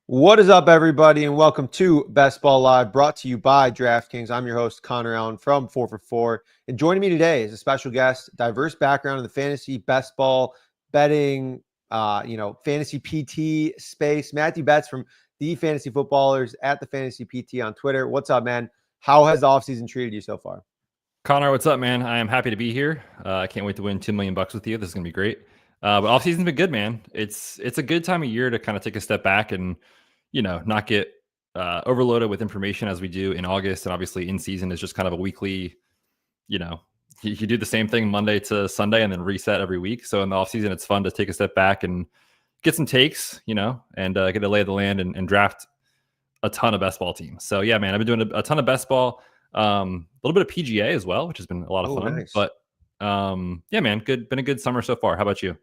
What is up, everybody, and welcome to Best Ball Live, brought to you by DraftKings. I'm your host, Connor Allen from 4 for 4, and joining me today is a special guest, diverse background in the fantasy best ball betting, fantasy PT space. Matthew Betz from the Fantasy Footballers at the Fantasy PT on Twitter. What's up, man? How has the offseason treated you so far? Connor, what's up, man? I am happy to be here. I can't wait to win $2 million with you. This is gonna be great. But off season's been good, man. It's a good time of year to kind of take a step back and not get overloaded with information as we do in August. And obviously, in season is just kind of a weekly. You do the same thing Monday to Sunday and then reset every week. So in the off season, it's fun to take a step back and get some takes, and get a lay of the land and draft a ton of best ball teams. So yeah, man, I've been doing a ton of best ball. A little bit of PGA as well, which has been a lot of fun. Nice. But yeah, man, been a good summer so far. How about you?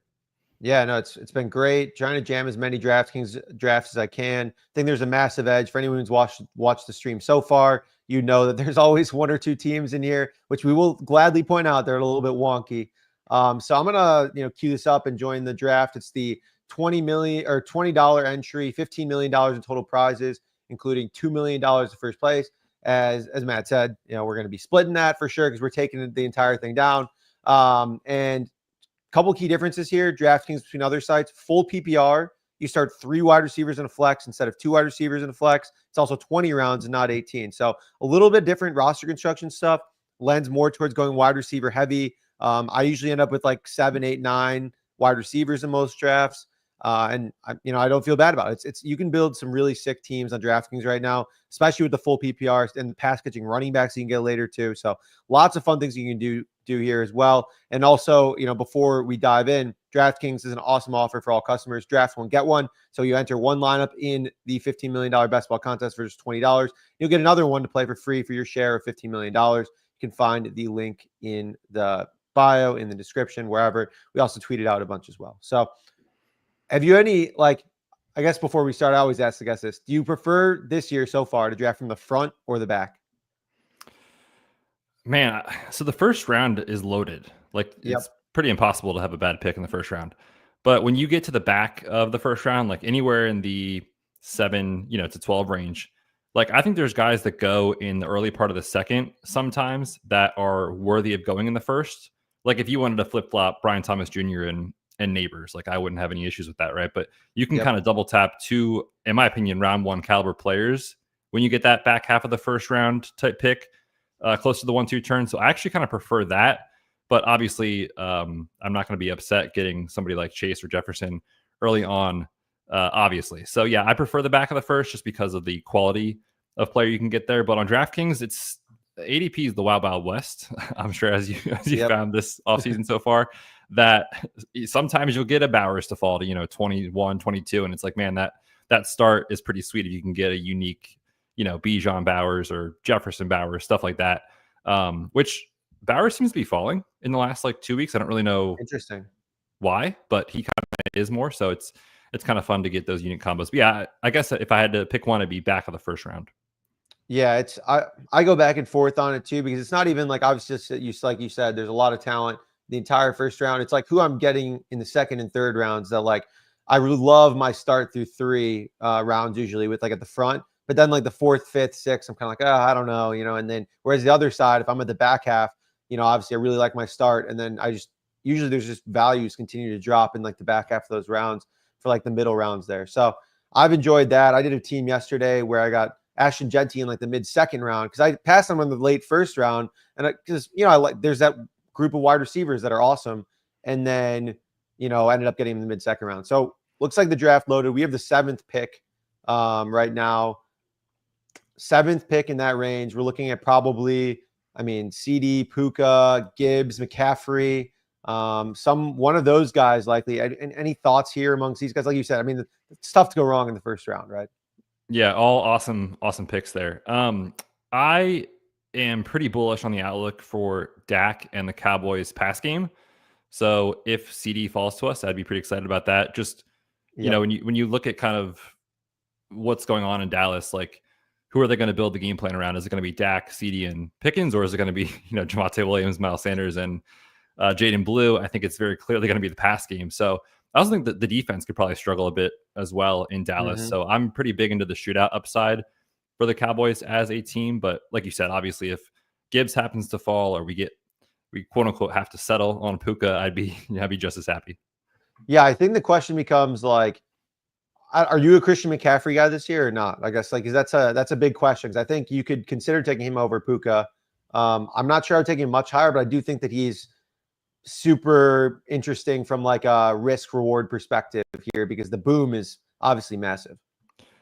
Yeah, no, it's been great. Trying to jam as many DraftKings drafts as I can. I think there's a massive edge for anyone who's watched the stream so far. You know that there's always one or two teams in here, which we will gladly point out they're a little bit wonky. So I'm gonna queue this up and join the draft. It's the $20 entry, $15 million in total prizes, including $2 million in first place. As Matt said, we're going to be splitting that for sure because we're taking the entire thing down. And couple key differences here. DraftKings between other sites, full PPR. You start 3 wide receivers in a flex instead of 2 wide receivers in a flex. It's also 20 rounds and not 18. So a little bit different roster construction stuff. Lends more towards going wide receiver heavy. I usually end up with like 7, 8, 9 wide receivers in most drafts. And I don't feel bad about it. It's you can build some really sick teams on DraftKings right now, especially with the full PPR and the pass catching running backs you can get later too. So lots of fun things you can do here as well. And also, before we dive in, DraftKings is an awesome offer for all customers. Draft one, get one. So you enter one lineup in the $15 million best ball contest for just $20. You'll get another one to play for free for your share of $15 million. You can find the link in the bio, in the description, wherever. We also tweeted out a bunch as well. So have you any, I guess before we start, I always ask the guests this. Do you prefer this year so far to draft from the front or the back? Man, so the first round is loaded. Yep. It's pretty impossible to have a bad pick in the first round. But when you get to the back of the first round, like anywhere in the 7, to 12 range, I think there's guys that go in the early part of the second sometimes that are worthy of going in the first. Like if you wanted to flip flop Brian Thomas Jr. and Neighbors, I wouldn't have any issues with that, right? But you can kind of double tap 2, in my opinion, round 1 caliber players when you get that back half of the first round type pick. Close to the 1-2 turn. So I actually kind of prefer that. But obviously, I'm not going to be upset getting somebody like Chase or Jefferson early on, obviously. So yeah, I prefer the back of the first just because of the quality of player you can get there. But on DraftKings, it's ADP is the Wild Wild West. I'm sure as you found this offseason so far, that sometimes you'll get a Bowers to fall to 21, 22, and it's like, man, that start is pretty sweet if you can get a unique Bijan Bowers or Jefferson Bowers, stuff like that. Which Bowers seems to be falling in the last 2 weeks. I don't really know why, but he kind of is more. So it's kind of fun to get those unique combos. But yeah, I guess if I had to pick one, it'd be back of the first round. Yeah, I go back and forth on it too, because it's not even obviously like you said, there's a lot of talent the entire first round. It's who I'm getting in the second and third rounds that I really love my start through 3 rounds usually with at the front. But then the 4th, 5th, 6th, I'm kind of I don't know, and then whereas the other side, if I'm at the back half, obviously I really like my start. And then usually there's just values continue to drop in the back half of those rounds for the middle rounds there. So I've enjoyed that. I did a team yesterday where I got Ashton Genty in the mid second round because I passed him in the late first round. And because, there's that group of wide receivers that are awesome. And then, I ended up getting him in the mid second round. So looks like the draft loaded. We have the 7th pick right now. 7th pick in that range. We're looking at probably, CD, Puka, Gibbs, McCaffrey, one of those guys likely. And any thoughts here amongst these guys? Like you said, it's tough to go wrong in the first round, right? Yeah, all awesome picks there. I am pretty bullish on the outlook for Dak and the Cowboys pass game. So if CD falls to us, I'd be pretty excited about that. Just, when you look at kind of what's going on in Dallas, who are they going to build the game plan around? Is it going to be Dak, CD, and Pickens, or is it going to be, Javonte Williams, Miles Sanders, and Jaden Blue? I think it's very clearly going to be the pass game. So I also think that the defense could probably struggle a bit as well in Dallas. Mm-hmm. So I'm pretty big into the shootout upside for the Cowboys as a team. But like you said, obviously, if Gibbs happens to fall or we quote unquote have to settle on Puka, I'd be just as happy. Yeah, I think the question becomes like, are you a Christian McCaffrey guy this year or not? I guess like, 'cause that's a big question. 'Cause I think you could consider taking him over Puka. I'm not sure I'd take him much higher, but I do think that he's super interesting from like a risk reward perspective here because the boom is obviously massive.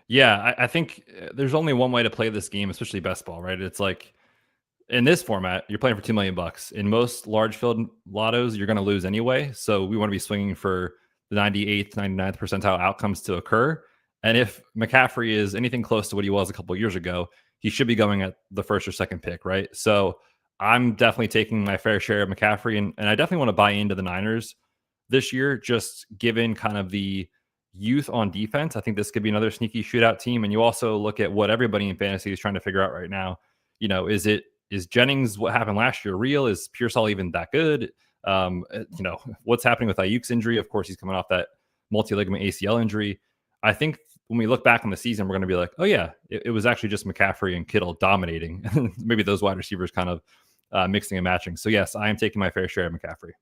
Yeah, I think there's only one way to play this game, especially best ball, right? It's like in this format, you're playing for $2 million. In most large field lottos, you're going to lose anyway. So we want to be swinging for the 98th, 99th percentile outcomes to occur. And if McCaffrey is anything close to what he was a couple of years ago, he should be going at the first or second pick, right? So I'm definitely taking my fair share of McCaffrey, and I definitely want to buy into the Niners this year, just given kind of the youth on defense. I think this could be another sneaky shootout team. And you also look at what everybody in fantasy is trying to figure out right now. Is Jennings what happened last year real? Is Pearsall even that good? What's happening with Ayuk's injury? Of course, he's coming off that multi-ligament ACL injury. I think when we look back on the season, we're going to be like, oh yeah, it was actually just McCaffrey and Kittle dominating. Maybe those wide receivers kind of mixing and matching. So yes, I am taking my fair share of McCaffrey.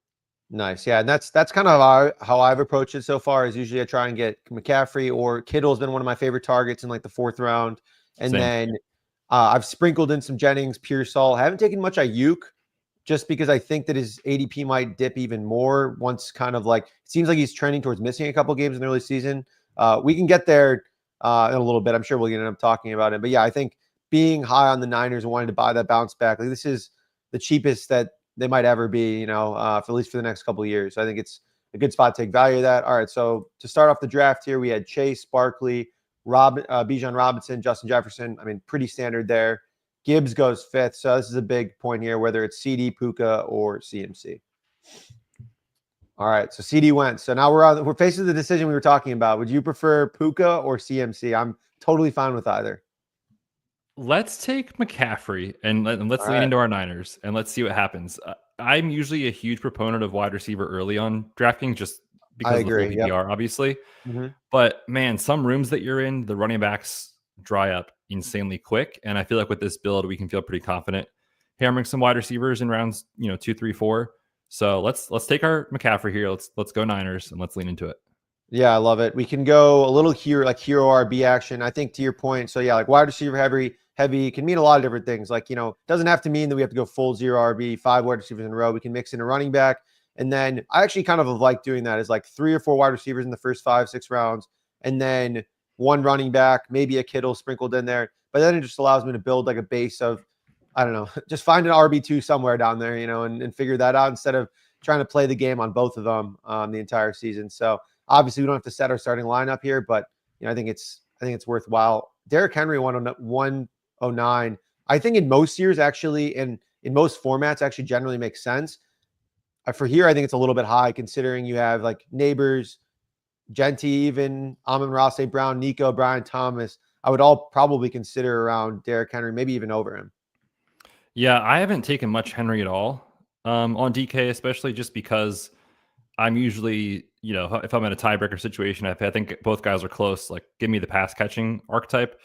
Nice. Yeah. And that's kind of how I've approached it so far is usually I try and get McCaffrey or Kittle has been one of my favorite targets in like the 4th round. And Same. then I've sprinkled in some Jennings, Pearsall. I haven't taken much Ayuk just because I think that his ADP might dip even more once kind of like, it seems like he's trending towards missing a couple games in the early season. We can get there in a little bit. I'm sure we'll end up talking about it. But yeah, I think being high on the Niners and wanting to buy that bounce back, like this is the cheapest that they might ever be, for at least for the next couple of years. So I think it's a good spot to take value of that. All right, so to start off the draft here, we had Chase, Barkley, Bijan Robinson, Justin Jefferson. I mean, pretty standard there. Gibbs goes 5th. So this is a big point here, whether it's CD, Puka, or CMC. All right, so CD went. So now we're facing the decision we were talking about. Would you prefer Puka or CMC? I'm totally fine with either. Let's take McCaffrey and let's lean into our Niners and let's see what happens. I'm usually a huge proponent of wide receiver early on DraftKings just because of the full PPR, obviously. Mm-hmm. But man, some rooms that you're in, the running backs dry up insanely quick. And I feel like with this build, we can feel pretty confident hammering some wide receivers in rounds, 2, 3, 4. So let's take our McCaffrey here. Let's go Niners and let's lean into it. Yeah, I love it. We can go a little hero RB action. I think to your point. So yeah, like wide receiver heavy can mean a lot of different things. Like, doesn't have to mean that we have to go full 0 RB, 5 wide receivers in a row. We can mix in a running back. And then I actually kind of like doing that is like 3 or 4 wide receivers in the first 5, 6 rounds. And then 1 running back, maybe a Kittle sprinkled in there. But then it just allows me to build like a base of, I don't know, just find an RB2 somewhere down there, and figure that out instead of trying to play the game on both of them the entire season. So obviously we don't have to set our starting lineup here, but I think it's worthwhile. Derrick Henry 109. I think in most years actually, and in most formats actually generally makes sense. For here, I think it's a little bit high considering you have like Neighbors, Genty, even Amon-Ra St. Brown, Nico, Brian Thomas. I would all probably consider around Derrick Henry, maybe even over him. Yeah, I haven't taken much Henry at all on DK, especially just because I'm usually, if I'm in a tiebreaker situation, if I think both guys are close, like give me the pass catching archetype.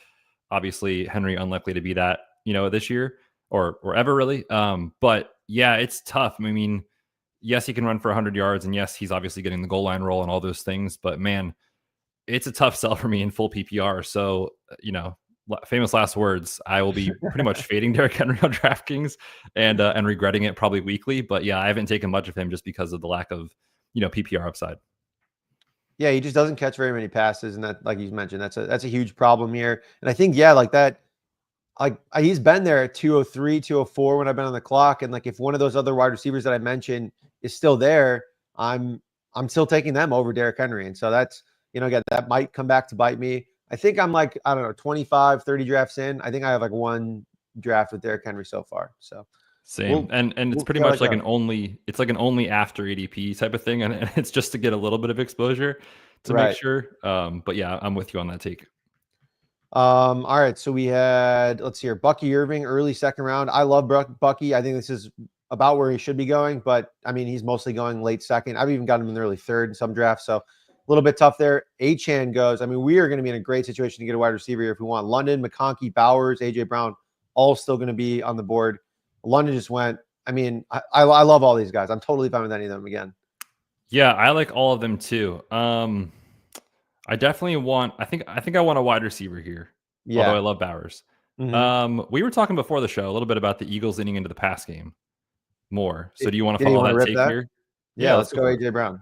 Obviously, Henry unlikely to be that, this year or ever really. But yeah, it's tough. I mean, yes, he can run for 100 yards, and yes, he's obviously getting the goal line roll and all those things. But man, it's a tough sell for me in full PPR. So, famous last words, I will be pretty much fading Derrick Henry on DraftKings and regretting it probably weekly. But yeah, I haven't taken much of him just because of the lack of PPR upside. Yeah, he just doesn't catch very many passes, and that, like you mentioned, that's a huge problem here. And I think like that, like he's been there at 203, 204 when I've been on the clock, and like if one of those other wide receivers that I mentioned is still there, I'm still taking them over Derrick Henry, and so that's again that might come back to bite me. I think I'm like, I don't know, 25, 30 drafts in. I think I have like 1 draft with Derrick Henry so far. So same. And it's pretty much like an only after ADP type of thing. And it's just to get a little bit of exposure to make sure. But yeah, I'm with you on that take. All right. So we had, let's see here, Bucky Irving, early 2nd round. I love Bucky. I think this is about where he should be going, but I mean, he's mostly going late second. I've even got him in the early third in some drafts, so a little bit tough there. Achane goes. I mean, we are going to be in a great situation to get a wide receiver here if we want. London, McConkey, Bowers, AJ Brown, all still going to be on the board. London just went. I mean, I love all these guys. I'm totally fine with any of them again. Yeah, I like all of them too. I definitely want. I think I want a wide receiver here. Yeah. Although I love Bowers. We were talking before the show a little bit about the Eagles leaning into the pass game more. So do you want to follow that take here? Yeah, let's go AJ Brown.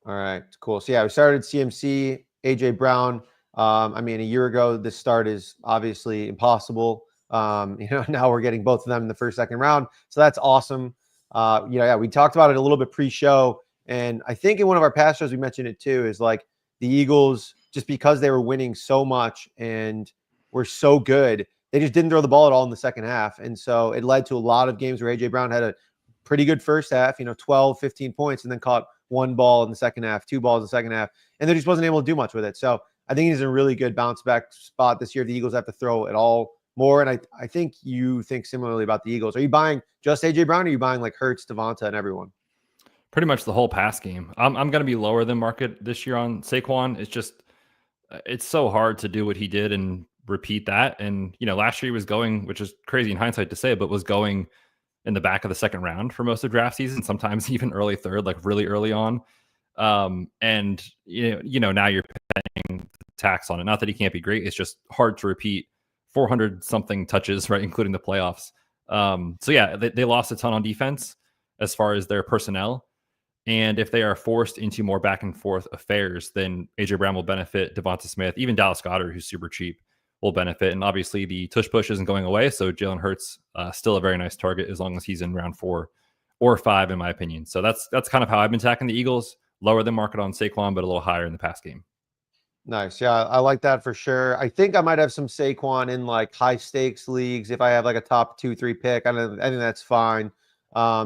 All right, cool. So yeah, we started CMC, AJ Brown. I mean, a year ago, this start is obviously impossible. Now we're getting both of them in the first, second round. So that's awesome. We talked about it a little bit pre-show. And I think in one of our past shows, we mentioned it too, is like the Eagles, just because they were winning so much and were so good, they just didn't throw the ball at all in the second half. And so it led to a lot of games where AJ Brown had a pretty good first half, 12, 15 points, and then caught one ball in the second half, two balls in the second half, and they just wasn't able to do much with it. So I think he's in a really good bounce back spot this year. The Eagles have to throw it all more. And I think you think similarly about the Eagles. Are you buying just AJ Brown, or are you buying like Hurts, Devonta, and everyone? Pretty much the whole pass game. I'm going to be lower than market this year on Saquon. It's so hard to do what he did and repeat that. And, last year he was going, which is crazy in hindsight to say, but was going in the back of the second round for most of draft season, sometimes even early third, like really early on. And, now you're paying tax on it. Not that he can't be great. It's just hard to repeat 400 something touches, right? Including the playoffs. So yeah, they lost a ton on defense as far as their personnel. And if they are forced into more back and forth affairs, then AJ Brown will benefit, Devonta Smith, even Dallas Goedert, who's super cheap, will benefit. And obviously the tush push isn't going away. So Jalen Hurts, still a very nice target as long as he's in round 4 or 5, in my opinion. So that's kind of how I've been attacking the Eagles. Lower than market on Saquon, but a little higher in the pass game. Nice. Yeah, I like that for sure. I think I might have some Saquon in like high stakes leagues. If I have like a top 2-3 pick, I think that's fine.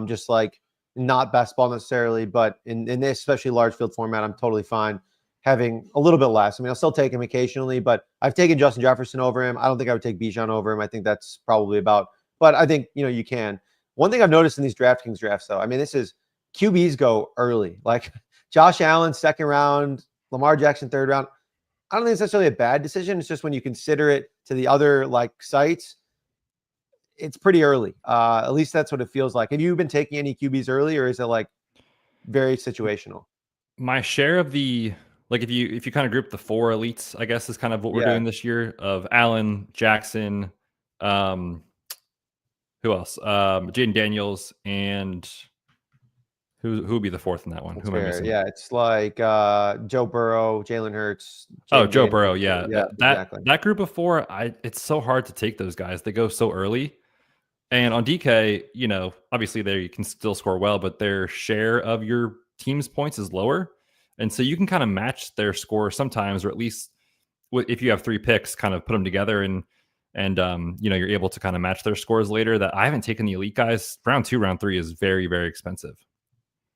Just like not best ball necessarily, but in this especially large field format, I'm totally fine having a little bit less. I mean, I'll still take him occasionally, but I've taken Justin Jefferson over him. I don't think I would take Bijan over him. I think that's probably about, but I think, you can. One thing I've noticed in these DraftKings drafts, though, I mean, this is QBs go early. Like Josh Allen, second round, Lamar Jackson, third round. I don't think it's necessarily a bad decision. It's just when you consider it to the other like sites, it's pretty early. At least that's what it feels like. Have you been taking any QBs early, or is it like very situational? My share of the, like, if you kind of group the 4 elites, I guess is kind of what we're doing this year, of Allen, Jackson, who else? Jaden Daniels, and who would be the fourth in that one? That's who am I missing? Yeah, it's like Joe Burrow, Jalen Hurts. Joe Burrow. Yeah, exactly. That group of 4, it's so hard to take those guys. They go so early. And on DK, obviously there you can still score well, but their share of your team's points is lower. And so you can kind of match their score sometimes, or at least if you have 3 picks, kind of put them together and you're able to kind of match their scores later. That I haven't taken the elite guys. Round 2, round 3 is very, very expensive.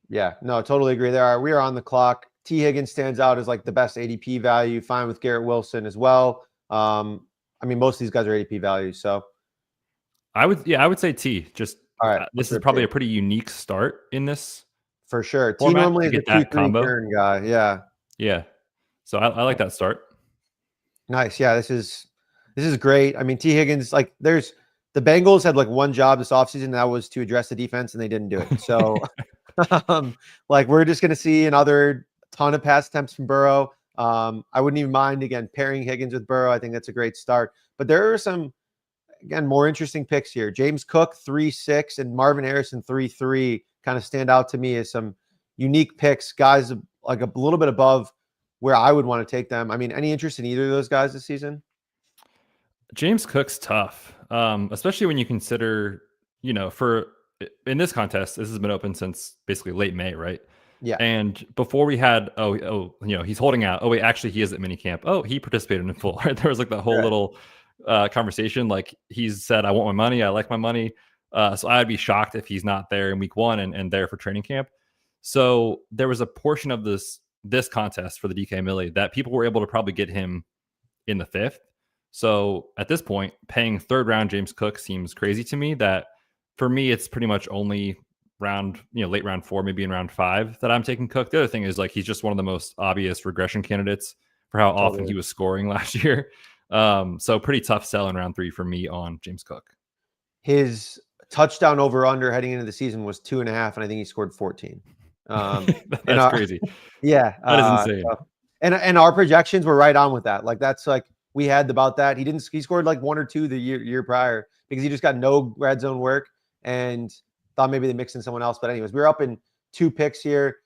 Yeah, no, totally agree. We are on the clock. T. Higgins stands out as like the best ADP value. Fine with Garrett Wilson as well. I mean, most of these guys are ADP values, so. I would say T. Just all right. This is probably a pretty unique start in this. For sure. T normally is a 2-3 turn guy. Yeah. Yeah. So I like that start. Nice. Yeah, this is great. I mean, T. Higgins, like the Bengals had like one job this offseason, that was to address the defense, and they didn't do it. So like we're just gonna see another ton of pass attempts from Burrow. I wouldn't even mind again pairing Higgins with Burrow. I think that's a great start. But there are some, again, more interesting picks here. James Cook 3-6 and Marvin Harrison 3-3 kind of stand out to me as some unique picks, guys like a little bit above where I would want to take them. I mean, any interest in either of those guys this season? James Cook's tough, especially when you consider, in this contest, this has been open since basically late May, right? Yeah. And before we had, he's holding out. Oh, wait, actually, he is at minicamp. Oh, he participated in full. Right? There was like the whole little conversation. Like he's said, I want my money. I like my money. So I'd be shocked if he's not there in week 1 and there for training camp. So there was a portion of this contest for the DK Millie that people were able to probably get him in the 5th. So at this point, paying 3rd round James Cook seems crazy to me, that for me, it's pretty much only late round 4, maybe in round 5 that I'm taking Cook. The other thing is like he's just one of the most obvious regression candidates for how often he was scoring last year. So pretty tough sell in round 3 for me on James Cook. His touchdown over under heading into the season was 2.5, and I think he scored 14. That's crazy. Yeah, that is insane. And our projections were right on with that. Like that's like we had about that. He scored like 1 or 2 the year prior because he just got no red zone work and thought maybe they mixed in someone else. But anyways, we're up in 2 picks here.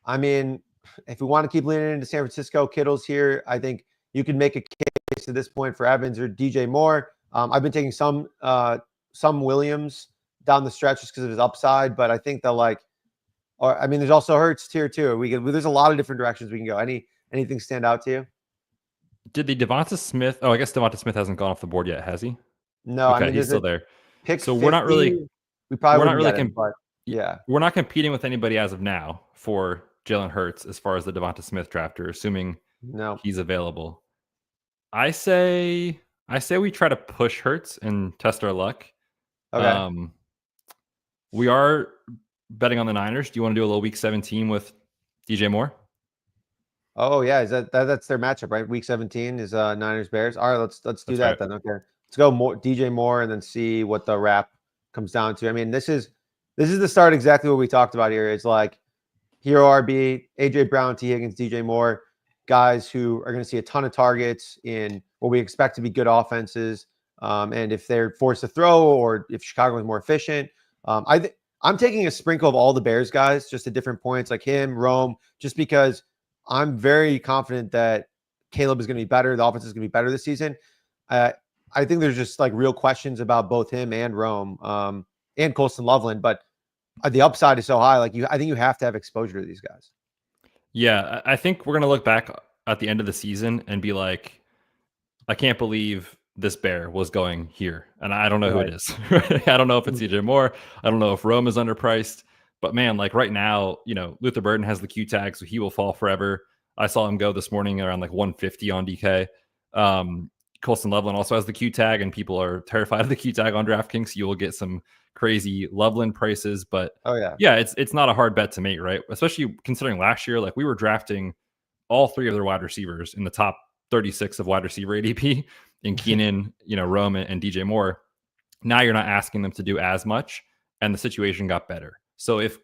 I mean, if we want to keep leaning into San Francisco, Kittle's here. I think you can make a case at this point for Evans or DJ Moore. I've been taking some Williams down the stretch just because of his upside, but I think they'll there's also Hurts tier too. There's a lot of different directions we can go. Anything stand out to you? Did the Devonta Smith? Oh, I guess Devonta Smith hasn't gone off the board yet, has he? No, okay, he's still there. Pick so 50, we're not really but yeah, we're not competing with anybody as of now for Jalen Hurts as far as the Devonta Smith drafter, assuming he's available. I say we try to push Hurts and test our luck. Okay. We are betting on the Niners. Do you want to do a little week 17 with DJ Moore? Oh yeah, is that's their matchup, right? Week 17 is Niners Bears. All right, let's do that then. Okay, let's go DJ Moore and then see what the wrap comes down to. I mean, this is the start exactly what we talked about here. It's like Hero RB, AJ Brown, T Higgins, DJ Moore, guys who are going to see a ton of targets in what we expect to be good offenses. And if they're forced to throw or if Chicago is more efficient, I'm taking a sprinkle of all the Bears guys just at different points, like him, Rome, just because I'm very confident that Caleb is going to be better. The offense is going to be better this season. I think there's just like real questions about both him and Rome and Colston Loveland, but the upside is so high. Like I think you have to have exposure to these guys. Yeah, I think we're going to look back at the end of the season and be like, I can't believe this Bear was going here. And I don't know who it is. I don't know if it's DJ Moore. I don't know if Rome is underpriced. But man, like right now, Luther Burden has the Q tag, so he will fall forever. I saw him go this morning around like 150 on DK. Colston Loveland also has the Q tag, and people are terrified of the Q tag on DraftKings. So you will get some crazy Loveland prices, but it's not a hard bet to make, right? Especially considering last year, like we were drafting all 3 of their wide receivers in the top 36 of wide receiver ADP in Keenan, Rome and DJ Moore. Now you're not asking them to do as much, and the situation got better. So if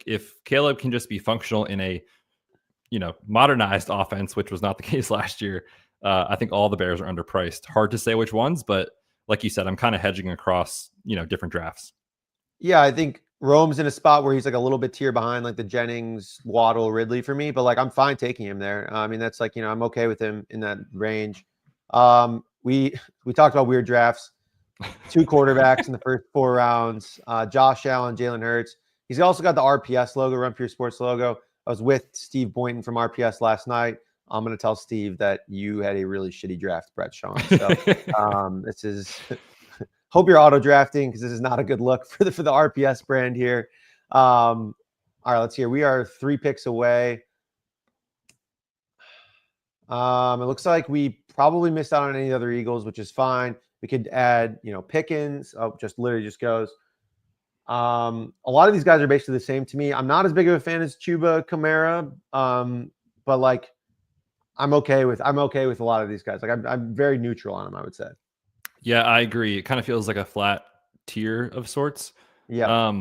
Caleb can just be functional in a modernized offense, which was not the case last year, I think all the Bears are underpriced. Hard to say which ones, but like you said, I'm kind of hedging across different drafts. Yeah, I think Rome's in a spot where he's like a little bit tier behind like the Jennings, Waddle, Ridley for me, but like I'm fine taking him there. I mean, that's like I'm okay with him in that range. We talked about weird drafts. 2 quarterbacks in the first 4 rounds. Josh Allen, Jalen Hurts. He's also got the RPS logo, Run for Your Sports logo. I was with Steve Boynton from RPS last night. I'm going to tell Steve that you had a really shitty draft, Brett Sean. So this is hope you're auto drafting because this is not a good look for the RPS brand here. All right, let's hear. We are 3 picks away. It looks like we probably missed out on any other Eagles, which is fine. We could add, Pickens. Oh, just goes. A lot of these guys are basically the same to me. I'm not as big of a fan as Chuba Kamara, but like I'm okay with a lot of these guys. Like I'm very neutral on them, I would say. Yeah, I agree. It kind of feels like a flat tier of sorts. Yeah.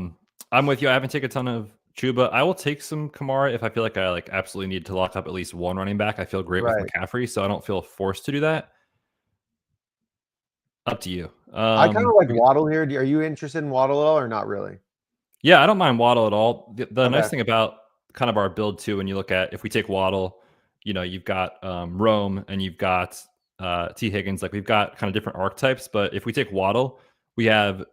I'm with you. I haven't taken a ton of Chuba. I will take some Kamara if I feel like I absolutely need to lock up at least one running back. I feel great with McCaffrey, so I don't feel forced to do that. Up to you. I kind of like Waddle here. Are you interested in Waddle at all or not really? Yeah, I don't mind Waddle at all. The nice thing about kind of our build too, when you look at if we take Waddle, you've got Rome and you've got T Higgins. Like we've got kind of different archetypes, but if we take Waddle, we have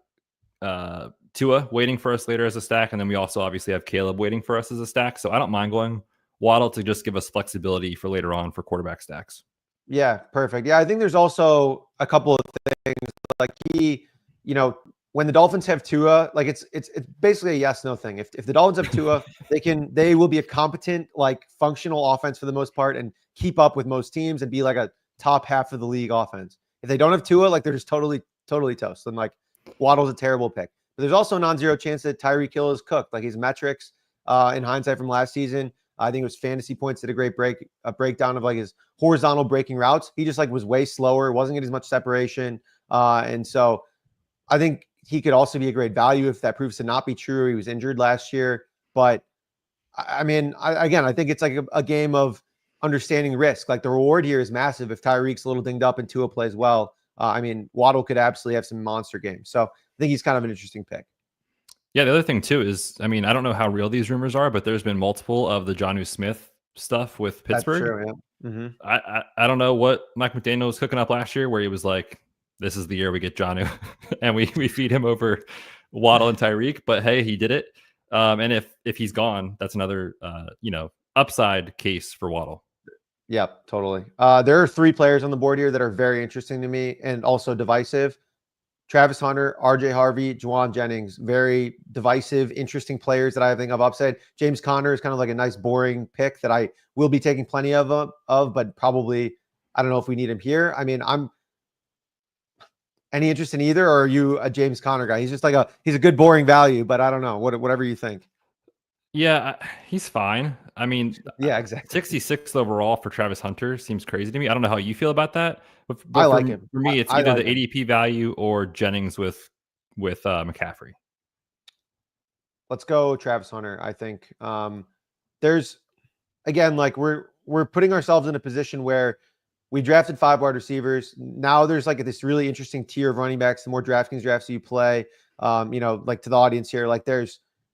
Tua waiting for us later as a stack, and then we also obviously have Caleb waiting for us as a stack. So I don't mind going Waddle to just give us flexibility for later on for quarterback stacks. Yeah, perfect. Yeah, I think there's also a couple of things like when the Dolphins have Tua, like it's basically a yes/no thing. If the Dolphins have Tua, they will be a competent, like functional offense for the most part and keep up with most teams and be like a top half of the league offense. If they don't have Tua, like they're just totally toast. And like Waddle's a terrible pick. But there's also a non-zero chance that Tyreek Hill is cooked. Like his metrics in hindsight from last season, I think it was Fantasy Points did a great breakdown of like his horizontal breaking routes. He just like was way slower, wasn't getting as much separation. And so I think he could also be a great value if that proves to not be true. He was injured last year. But I mean, I think it's like a game of understanding risk. Like the reward here is massive if Tyreek's a little dinged up and Tua plays well. I mean, Waddle could absolutely have some monster games. So I think he's kind of an interesting pick. Yeah, the other thing too is, I mean, I don't know how real these rumors are, but there's been multiple of the Jonnu Smith stuff with Pittsburgh. That's true, yeah. Mm-hmm. I don't know what Mike McDaniel was cooking up last year, where he was like, "This is the year we get Jonnu," and we feed him over Waddle and Tyreek. But hey, he did it. And if he's gone, that's another upside case for Waddle. Yep, totally. There are 3 players on the board here that are very interesting to me and also divisive. Travis Hunter, RJ Harvey, Juwan Jennings, very divisive, interesting players that I think of upside. James Conner is kind of like a nice, boring pick that I will be taking plenty of, but probably I don't know if we need him here. I mean, I'm any interest in either, or are you a James Conner guy? He's just like he's a good, boring value, but I don't know. Whatever you think. Yeah, he's fine. I mean, yeah, exactly. 66 overall for Travis Hunter seems crazy to me. I don't know how you feel about that, but I like him. For me, it's either the ADP value or Jennings with McCaffrey. Let's go Travis Hunter. I think there's again like we're putting ourselves in a position where we drafted 5 wide receivers. Now there's like this really interesting tier of running backs. The more DraftKings drafts you play, like to the audience here, like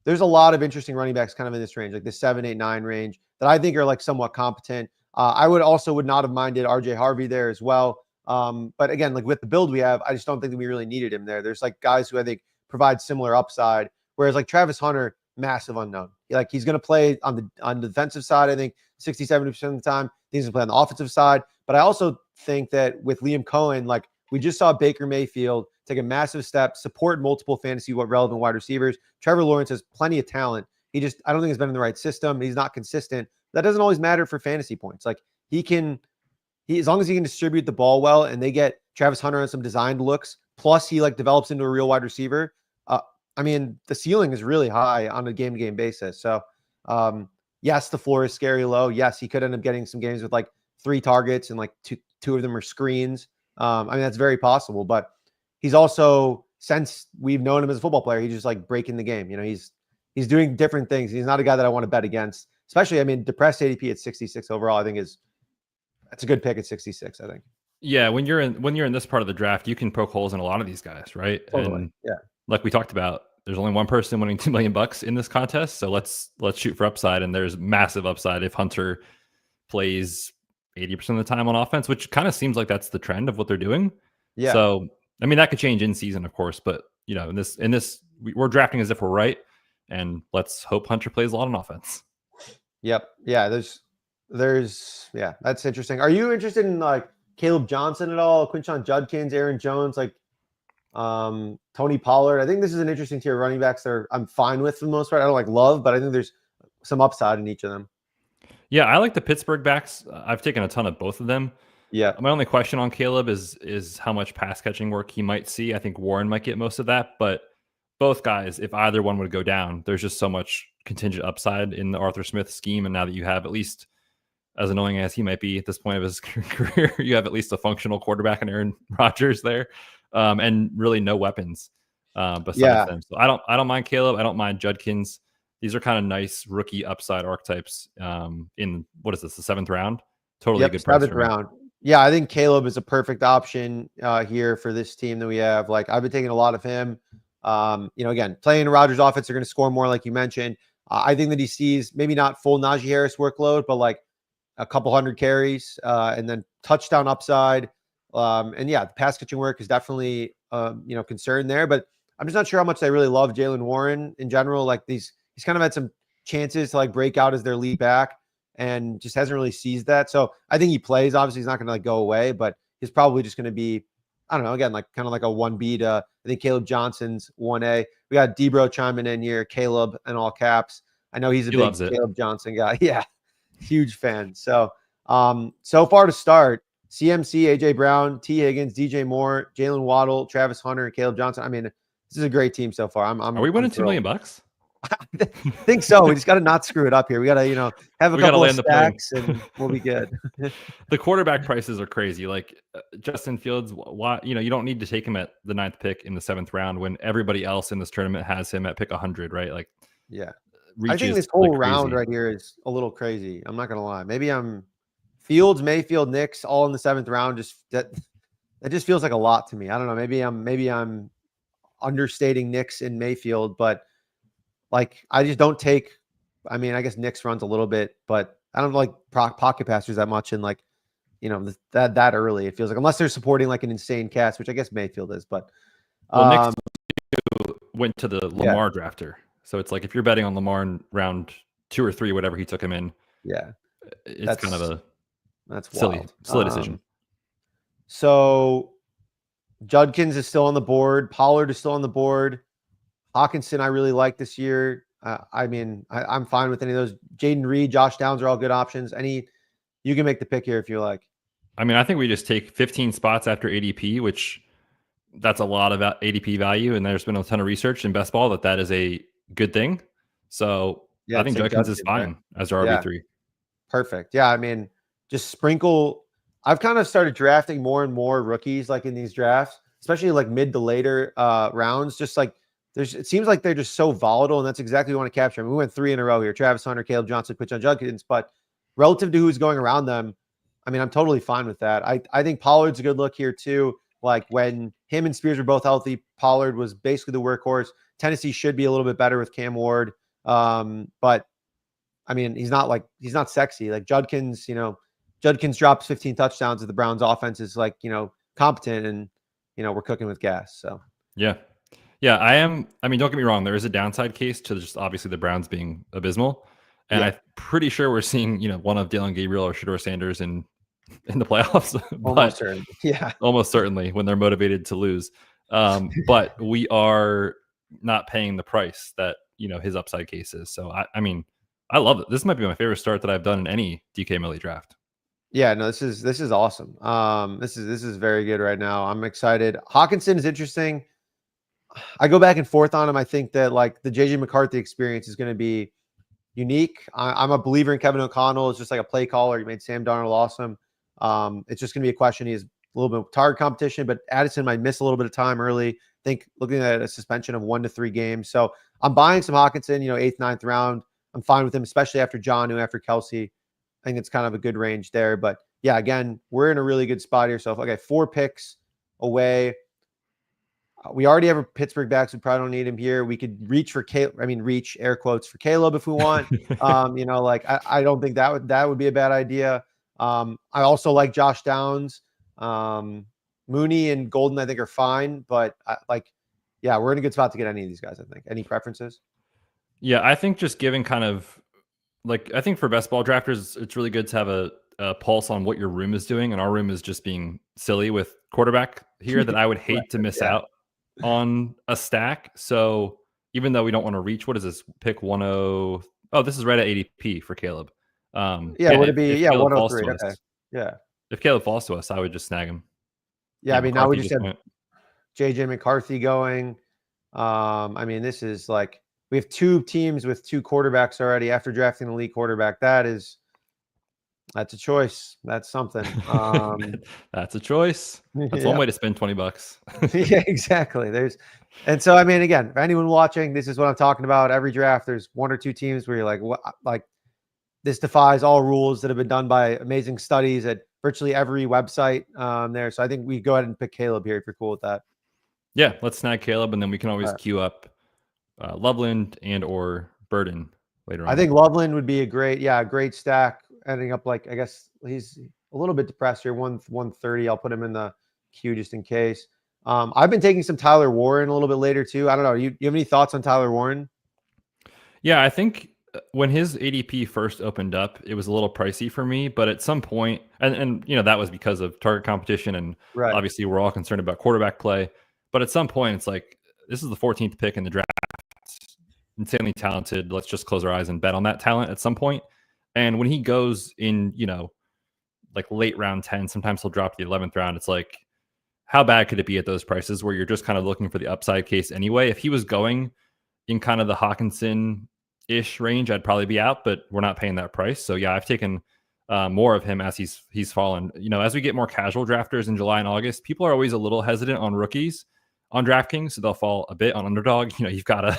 there's a lot of interesting running backs kind of in this range, like the 7, 8, 9 range that I think are like somewhat competent. I would not have minded RJ Harvey there as well. But again, like with the build we have, I just don't think that we really needed him there. There's like guys who I think provide similar upside, whereas like Travis Hunter, massive unknown. Like he's going to play on the defensive side, I think 60, 70% of the time. He's going to play on the offensive side. But I also think that with Liam Cohen, like we just saw Baker Mayfield take a massive step, support multiple fantasy relevant wide receivers. Trevor Lawrence has plenty of talent. I don't think he's been in the right system. He's not consistent. That doesn't always matter for fantasy points. Like as long as he can distribute the ball well and they get Travis Hunter on some designed looks, plus he like develops into a real wide receiver. I mean, the ceiling is really high on a game-to-game basis. So, yes, the floor is scary low. Yes, he could end up getting some games with like 3 targets and like two of them are screens. I mean, that's very possible, but he's also, since we've known him as a football player, he's just like breaking the game. He's doing different things. He's not a guy that I want to bet against, especially, I mean, depressed ADP at 66 overall, I think that's a good pick at 66, I think. Yeah. When you're in this part of the draft, you can poke holes in a lot of these guys, right? Totally. And yeah. Like we talked about, there's only one person winning $2 million in this contest. So let's shoot for upside. And there's massive upside if Hunter plays 80% of the time on offense, which kind of seems like that's the trend of what they're doing. Yeah. So, I mean, that could change in season, of course, but in this, we're drafting as if we're right. And let's hope Hunter plays a lot on offense. Yep. Yeah. Yeah, that's interesting. Are you interested in like Caleb Johnson at all? Quinshon Judkins, Aaron Jones, like Tony Pollard? I think this is an interesting tier of running backs that I'm fine with for the most part. I don't like love, but I think there's some upside in each of them. Yeah, I like the Pittsburgh backs. I've taken a ton of both of them. Yeah. My only question on Caleb is how much pass catching work he might see. I think Warren might get most of that, but both guys, if either one would go down, there's just so much contingent upside in the Arthur Smith scheme. And now that you have, at least as annoying as he might be at this point of his career, you have at least a functional quarterback in Aaron Rodgers there, and really no weapons besides them. So I don't mind Caleb. I don't mind Judkins. These are kind of nice rookie upside archetypes in, what is this, the 7th round? Totally good price. 7th round. Yeah, I think Caleb is a perfect option here for this team that we have. Like I've been taking a lot of him. Again, playing Rodgers offense, they're going to score more, like you mentioned. I think that he sees maybe not full Najee Harris workload, but like a couple hundred carries and then touchdown upside. And yeah, the pass catching work is definitely concern there, but I'm just not sure how much I really love Jaylen Warren in general. Like he's kind of had some chances to like break out as their lead back and just hasn't really seized that. So I think he plays. Obviously, he's not going to like go away, but he's probably just going to be, I don't know, again, like kind of like a 1B to, I think Caleb Johnson's 1A. We got Debro chiming in here, Caleb in all caps. I know he's a big Caleb Johnson guy. Yeah, huge fan. So, so far to start, CMC, AJ Brown, T. Higgins, DJ Moore, Jalen Waddle, Travis Hunter, and Caleb Johnson. I mean, This is a great team so far. Are we winning $2 million? I think so. We just got to not screw it up here. We got to, have a couple of stacks and we'll be good. The quarterback prices are crazy. Like Justin Fields, why, you don't need to take him at the 9th pick in the 7th round when everybody else in this tournament has him at pick 100, right? Like, yeah. I think this whole round right here is a little crazy. I'm not going to lie. Maybe I'm Fields, Mayfield, Knicks all in the 7th round. That just feels like a lot to me. I don't know. Maybe I'm understating Knicks and Mayfield, but like, I just don't take, I mean, I guess Knicks runs a little bit, but I don't like pocket passers that much. And like, that early, it feels like, unless they're supporting like an insane cast, which I guess Mayfield is, but Knicks went to the Lamar drafter. So it's like, if you're betting on Lamar in round 2 or 3, whatever he took him in. Yeah. It's kind of that's silly decision. So Judkins is still on the board. Pollard is still on the board. Hawkinson, I really like this year. I mean, I'm fine with any of those. Jaden Reed, Josh Downs are all good options. You can make the pick here if you like. I mean, I think we just take 15 spots after ADP, which that's a lot of ADP value. And there's been a ton of research in best ball that is a good thing. So yeah, I think Judkins is fine as our RB3. Perfect. Yeah. I mean, just sprinkle. I've kind of started drafting more and more rookies like in these drafts, especially like mid to later rounds. Just like it seems like they're just so volatile, and that's exactly what we want to capture. I mean, we went 3 in a row here: Travis Hunter, Caleb Johnson, Pitch on Judkins. But relative to who's going around them, I mean, I'm totally fine with that. I think Pollard's a good look here too. Like when him and Spears were both healthy, Pollard was basically the workhorse. Tennessee should be a little bit better with Cam Ward. But I mean, he's not sexy. Like Judkins, Judkins drops 15 touchdowns if the Browns offense is like, competent, and, we're cooking with gas. So yeah. Yeah, I mean, don't get me wrong. There is a downside case to just obviously the Browns being abysmal. And I'm pretty sure we're seeing, one of Dillon Gabriel or Shedeur Sanders in the playoffs. Almost certainly. Yeah. Almost certainly when they're motivated to lose. But we are not paying the price that, his upside case is. So, I mean, I love it. This might be my favorite start that I've done in any DK Millie draft. Yeah, no, this is awesome. This is very good right now. I'm excited. Hawkinson is interesting. I go back and forth on him. I think that like the JJ McCarthy experience is going to be unique. I'm a believer in Kevin O'Connell. It's just like a play caller. He made Sam Darnold awesome. It's just going to be a question. He's a little bit of target competition, but Addison might miss a little bit of time early. I think looking at a suspension of 1 to 3 games. So I'm buying some Hawkinson, 8th, 9th round. I'm fine with him, especially after Jonnu, after Kelsey. I think it's kind of a good range there. But yeah, again, we're in a really good spot here. So okay, 4 picks away. We already have a Pittsburgh backs. We probably don't need him here. We could reach for Caleb. I mean, reach air quotes for Caleb if we want. I don't think that would be a bad idea. I also like Josh Downs. Mooney and Golden, I think, are fine. But we're in a good spot to get any of these guys, I think. Any preferences? Yeah, I think just giving kind of I think for best ball drafters, it's really good to have a pulse on what your room is doing. And our room is just being silly with quarterback here that I would hate to miss out on a stack. So even though we don't want to reach, what is this pick 10? Oh, this is right at ADP for Caleb. Would it be 103? Okay. Yeah. If Caleb falls to us, I would just snag him. Yeah, I mean, now we just have JJ McCarthy going. I mean, this is like we have 2 teams with 2 quarterbacks already after drafting an elite quarterback. That's a choice. That's something. That's a choice. That's one way to spend $20. Yeah, exactly. And so, I mean, again, for anyone watching, this is what I'm talking about. Every draft, there's 1 or 2 teams where you're like, what? Like, this defies all rules that have been done by amazing studies at virtually every website there. So I think we go ahead and pick Caleb here if you're cool with that. Yeah, let's snag Caleb, and then we can always queue up Loveland and or Burden later on. I think Loveland would be a great stack. Ending up I guess he's a little bit depressed here. 130. I'll put him in the queue just in case. I've been taking some Tyler Warren a little bit later too. I don't know. You have any thoughts on Tyler Warren? Yeah, I think when his ADP first opened up, it was a little pricey for me. But at some point, and that was because of target competition, and obviously we're all concerned about quarterback play. But at some point, it's like this is the 14th pick in the draft. Insanely talented. Let's just close our eyes and bet on that talent at some point. And when he goes in, late round 10, sometimes he'll drop the 11th round. It's like, how bad could it be at those prices where you're just kind of looking for the upside case anyway? If he was going in kind of the Hawkinson-ish range, I'd probably be out, but we're not paying that price. So yeah, I've taken more of him as he's fallen. As we get more casual drafters in July and August, people are always a little hesitant on rookies on DraftKings, so they'll fall a bit on underdog. You've got to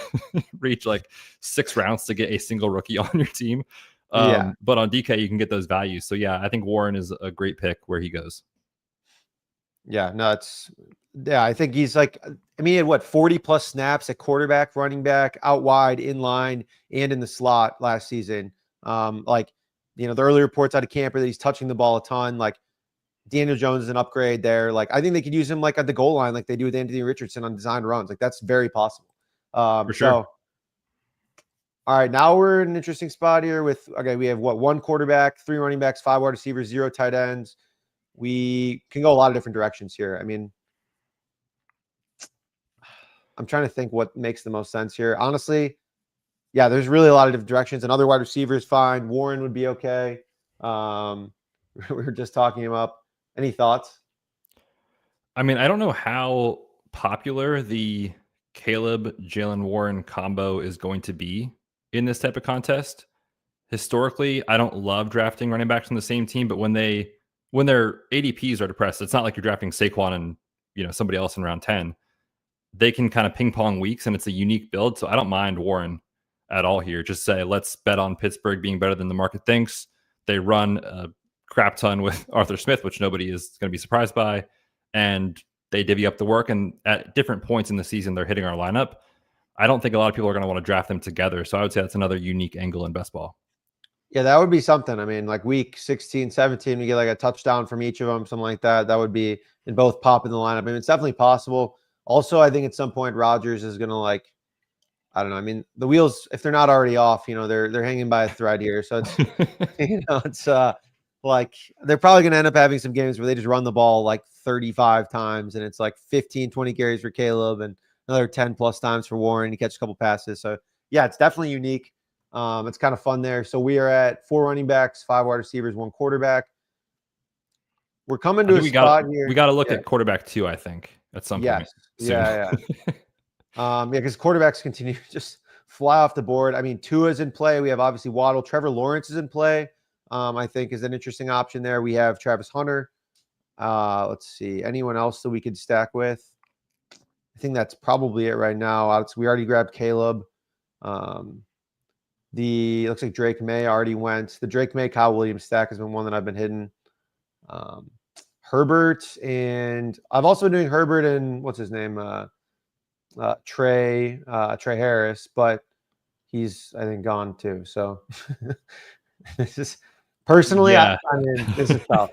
reach like 6 rounds to get a single rookie on your team. But on DK, you can get those values. So yeah, I think Warren is a great pick where he goes. Yeah, no, I think he's like, he had what, 40 plus snaps at quarterback, running back, out wide, in line, and in the slot last season. The early reports out of camp are that he's touching the ball a ton. Like, Daniel Jones is an upgrade there. Like, I think they could use him like at the goal line, like they do with Anthony Richardson on design runs. Like, that's very possible. For sure. So, all right, now we're in an interesting spot here with, we have what, 1 quarterback, 3 running backs, 5 wide receivers, 0 tight ends. We can go a lot of different directions here. I'm trying to think what makes the most sense here. Honestly, yeah, there's really a lot of different directions. Another wide receiver is fine. Warren would be okay. We were just talking him up. Any thoughts? I don't know how popular the Caleb Jalen Warren combo is going to be in this type of contest. Historically, I don't love drafting running backs on the same team, but when their ADPs are depressed, it's not like you're drafting Saquon and somebody else in round 10. They can kind of ping pong weeks, and it's a unique build. So I don't mind Warren at all here. Just say, let's bet on Pittsburgh being better than the market thinks. They run a crap ton with Arthur Smith, which nobody is going to be surprised by. And they divvy up the work. And at different points in the season, they're hitting our lineup. I don't think a lot of people are going to want to draft them together. So I would say that's another unique angle in best ball. Yeah, that would be something. Like week 16, 17, we get like a touchdown from each of them, something like that. That would be in both pop in the lineup. It's definitely possible. Also, I think at some point Rodgers is going to I don't know. The wheels, if they're not already off, they're hanging by a thread here. So it's, they're probably going to end up having some games where they just run the ball like 35 times and it's like 15, 20 carries for Caleb and another 10 plus times for Warren. He catches a couple passes. So yeah, it's definitely unique. It's kind of fun there. So we are at 4 running backs, 5 wide receivers, 1 quarterback. We're coming to a spot here. We got to look at quarterback too, I think, at some point. Yeah. Because quarterbacks continue to just fly off the board. Tua's in play. We have obviously Waddle. Trevor Lawrence is in play. I think is an interesting option there. We have Travis Hunter. Let's see. Anyone else that we could stack with? I think that's probably it right now. We already grabbed Caleb. Looks like Drake May already went. The Drake May Kyle Williams stack has been one that I've been hitting. Herbert, and I've also been doing Herbert and what's his name? Trey Harris, but he's I think gone too. So this is personally, yeah. This is tough.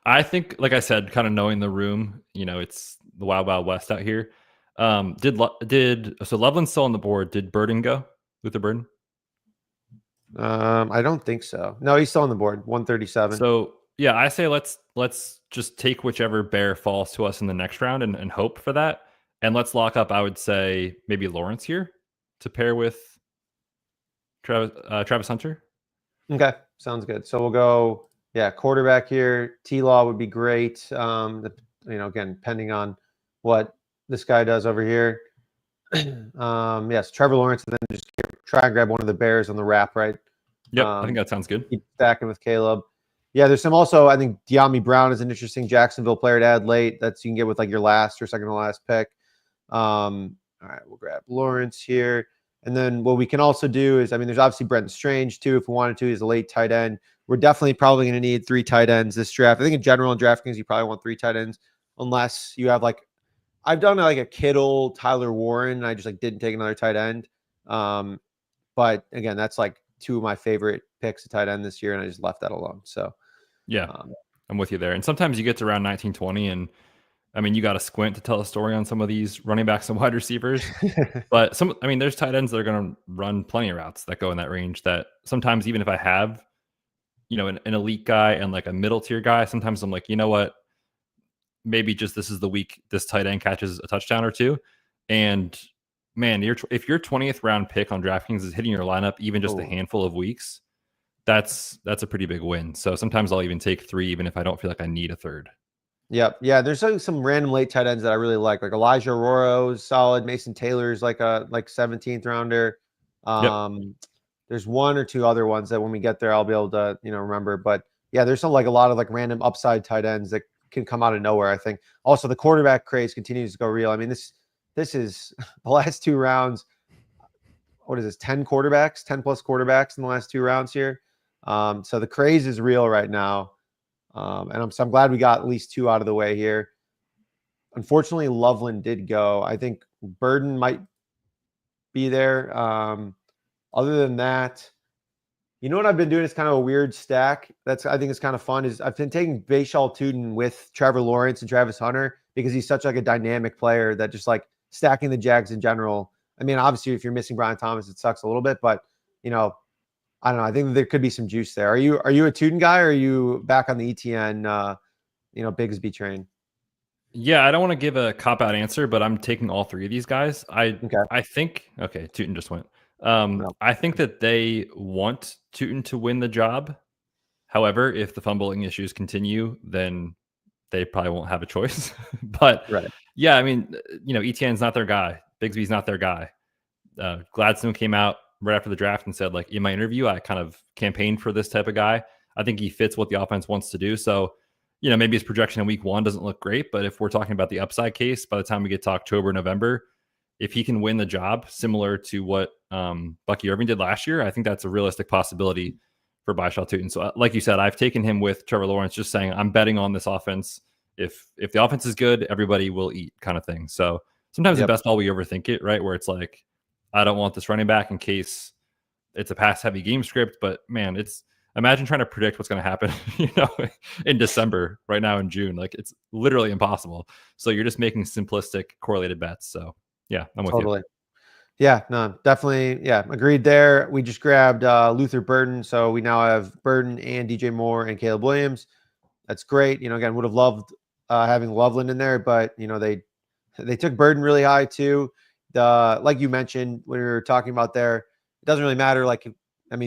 I think, like I said, kind of knowing the room, it's the wild, wild west out here. So Loveland's still on the board. Did Burden go? Luther Burden? I don't think so. No, he's still on the board. 137. So yeah, I say let's just take whichever bear falls to us in the next round and hope for that. And let's lock up, I would say, maybe Lawrence here to pair with Travis Hunter. Okay, sounds good. So we'll go, quarterback here. T-Law would be great. Again, depending on what this guy does over here. Yes, Trevor Lawrence, and then just try and grab one of the bears on the wrap, right? Yep, I think that sounds good. Keep stacking with Caleb. Yeah, there's some also, I think De'Ami Brown is an interesting Jacksonville player to add late. That's you can get with like your last or second to last pick. All right, we'll grab Lawrence here. And then what we can also do is, there's obviously Brenton Strange too, if we wanted to. He's a late tight end. We're definitely probably going to need 3 tight ends this draft. I think in general in DraftKings, you probably want 3 tight ends unless you have I've done like a Kittle, Tyler Warren. And I just didn't take another tight end. But again, that's 2 of my favorite picks at tight end this year. And I just left that alone. So yeah, I'm with you there. And sometimes you get to around 1920 and you got to squint to tell a story on some of these running backs and wide receivers. But there's tight ends that are going to run plenty of routes that go in that range that sometimes, even if I have, an elite guy and a middle tier guy, sometimes I'm like, you know what? Maybe just this is the week this tight end catches a touchdown or 2. And man, if your 20th round pick on DraftKings is hitting your lineup, even just a handful of weeks, that's a pretty big win. So sometimes I'll even take 3, even if I don't feel like I need a third. Yep. Yeah. There's like some random late tight ends that I really like Elijah Arroyo's solid. Mason Taylor's like a 17th rounder. Yep. There's one or two other ones that when we get there, I'll be able to, remember. But yeah, there's some like a lot of like random upside tight ends that can come out of nowhere, I think. Also, the quarterback craze continues to go real. I mean, this is the last two rounds. What is this? 10 quarterbacks, 10 plus quarterbacks in the last two rounds here. So the craze is real right now. And I'm glad we got at least two out of the way here. Unfortunately, Loveland did go. I think Burden might be there. Other than that, you know what I've been doing is kind of a weird stack. I think it's kind of fun. Is I've been taking Bashal Tuden with Trevor Lawrence and Travis Hunter because he's such like a dynamic player that just like stacking the Jags in general. I mean, obviously, if you're missing Brian Thomas, it sucks a little bit, but I don't know. I think there could be some juice there. Are you a Tuden guy, or are you back on the ETN, Bigsby train? Yeah, I don't want to give a cop-out answer, but I'm taking all three of these guys. Okay. I think Tootin just went. No. I think that they want Tootin to win the job. However, if the fumbling issues continue, then they probably won't have a choice. But Right. yeah, I mean, ETN's not their guy. Bigsby's not their guy. Gladstone came out right after the draft and said, like, in my interview, I kind of campaigned for this type of guy. I think he fits what the offense wants to do. So, maybe his projection in week one doesn't look great, but if we're talking about the upside case, by the time we get to October, November, if he can win the job similar to what Bucky Irving did last year, I think that's a realistic possibility for Bashal Tootin. So like you said, I've taken him with Trevor Lawrence, just saying I'm betting on this offense. If the offense is good, everybody will eat kind of thing. So sometimes in best ball, we overthink it, right? Where it's like, I don't want this running back in case it's a pass heavy game script, but man, imagine trying to predict what's going to happen, in December right now in June. Like it's literally impossible. So you're just making simplistic correlated bets. So yeah, I'm with you. Yeah, no, definitely. Yeah, agreed there. We just grabbed Luther Burden. So we now have Burden and DJ Moore and Caleb Williams. That's great. Again, would have loved having Loveland in there, but they took Burden really high too. Like you mentioned when we were talking about there, it doesn't really matter.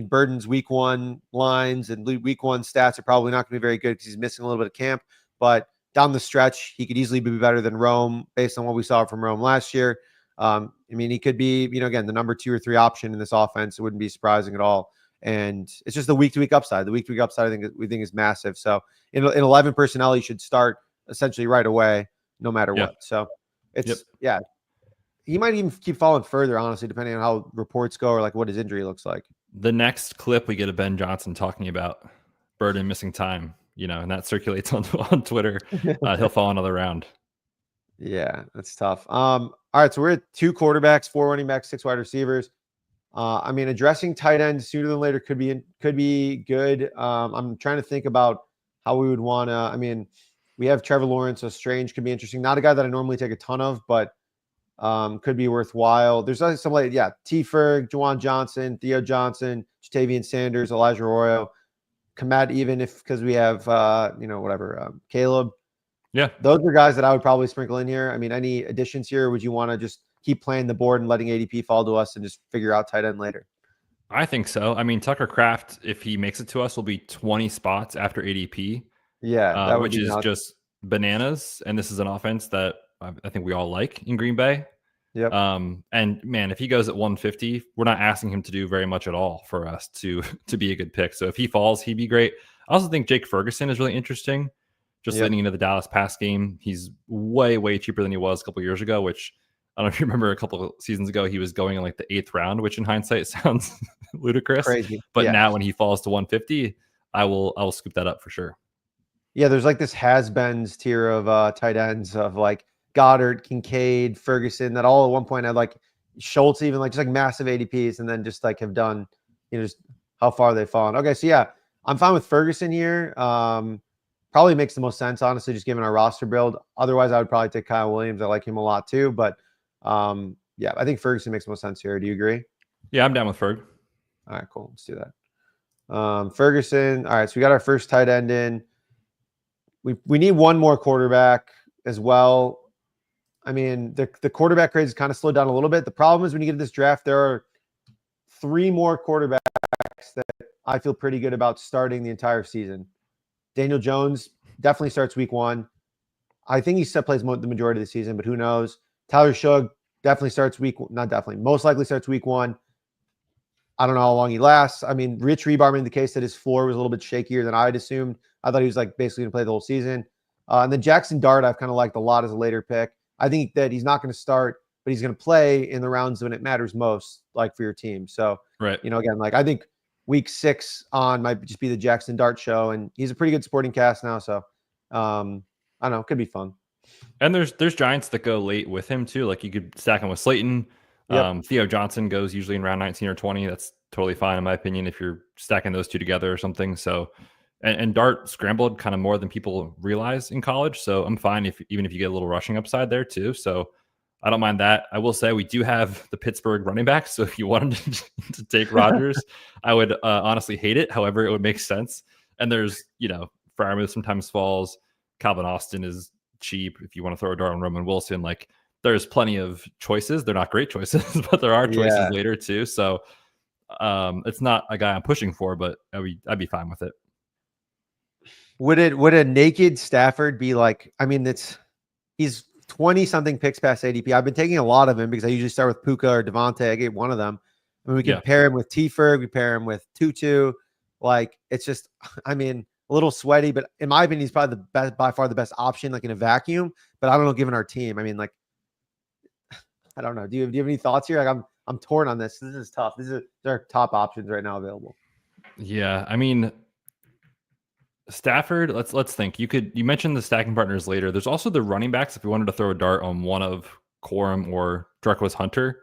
Burden's week one lines and week one stats are probably not going to be very good because he's missing a little bit of camp. But down the stretch, he could easily be better than Rome based on what we saw from Rome last year. He could be, again, the number 2 or 3 option in this offense. It wouldn't be surprising at all. And it's just the week-to-week upside. The week-to-week upside, we think is massive. So in 11 personnel, you should start essentially right away, no matter what. So it's, he might even keep falling further, honestly, depending on how reports go or like what his injury looks like. The next clip, we get a Ben Johnson talking about Burden missing time, and that circulates on Twitter. He'll fall another round. Yeah, that's tough. All right, so we're at 2 quarterbacks, 4 running backs, 6 wide receivers. Addressing tight ends sooner than later could be good. I'm trying to think about how we would want to. We have Trevor Lawrence, so Strange could be interesting. Not a guy that I normally take a ton of, but could be worthwhile. There's some like T. Ferg, Juwan Johnson, Theo Johnson, Jatavian Sanders, Elijah Arroyo, Komet, even because we have Caleb. Yeah, those are guys that I would probably sprinkle in here. Any additions here? Or would you want to just keep playing the board and letting ADP fall to us and just figure out tight end later? I think so. Tucker Kraft, if he makes it to us, will be 20 spots after ADP. Yeah, which is just bananas. And this is an offense that I think we all like in Green Bay. Yep. And man, if he goes at 150, we're not asking him to do very much at all for us to be a good pick. So if he falls, he'd be great. I also think Jake Ferguson is really interesting. Just leading into the Dallas pass game, he's way, way cheaper than he was a couple years ago, which I don't know if you remember a couple of seasons ago, he was going in like the 8th round, which in hindsight sounds ludicrous. Crazy. But now when he falls to 150, I will scoop that up for sure. Yeah, there's like this has-beens tier of tight ends of like Goddard, Kincaid, Ferguson, that all at one point had like Schultz, even like just like massive ADPs, and then just like have done, just how far they've fallen. Okay, so yeah, I'm fine with Ferguson here. Probably makes the most sense, honestly, just given our roster build. Otherwise, I would probably take Kyle Williams. I like him a lot too, but yeah, I think Ferguson makes the most sense here. Do you agree? Yeah, I'm down with Ferg. All right, cool. Let's do that. Ferguson. All right, so we got our first tight end in. We need one more quarterback as well. The quarterback craze has kind of slowed down a little bit. The problem is when you get to this draft, there are 3 more quarterbacks that I feel pretty good about starting the entire season. Daniel Jones definitely starts week 1. I think he still plays the majority of the season, but who knows? Tyler Shug definitely starts most likely starts week 1. I don't know how long he lasts. I mean, Rich Rebar made the case that his floor was a little bit shakier than I'd assumed. I thought he was like basically going to play the whole season. And then Jackson Dart, I've kind of liked a lot as a later pick. I think that he's not going to start, but he's going to play in the rounds when it matters most, like for your team. So, right. Again, like I think week 6 on might just be the Jackson Dart show, and he's a pretty good supporting cast now. So, I don't know, could be fun. And there's Giants that go late with him too. Like you could stack him with Slayton. Yep. Theo Johnson goes usually in round 19 or 20. That's totally fine in my opinion if you're stacking those two together or something. So, and Dart scrambled kind of more than people realize in college. So I'm fine even if you get a little rushing upside there too. So I don't mind that. I will say we do have the Pittsburgh running back. So if you wanted to take Rodgers, I would honestly hate it. However, it would make sense. And there's, Freiermuth sometimes falls. Calvin Austin is cheap if you want to throw a dart on Roman Wilson. Like there's plenty of choices. They're not great choices, but there are choices later too. So it's not a guy I'm pushing for, but I'd be fine with it. Would a naked Stafford be like? I mean, he's 20 something picks past ADP. I've been taking a lot of him because I usually start with Puka or Devontae. I get one of them. I mean, we can pair him with T-Ferg, we pair him with Tutu. Like it's just, I mean, a little sweaty, but in my opinion, he's probably the best, by far the best option, like in a vacuum. But I don't know, given our team. I mean, like, I don't know. Do you have any thoughts here? Like, I'm torn on this. This is tough. These are our top options right now available. Yeah, I mean, Stafford. Let's think. You mentioned the stacking partners later. There's also the running backs. If we wanted to throw a dart on one of Corum or Druckwitz Hunter,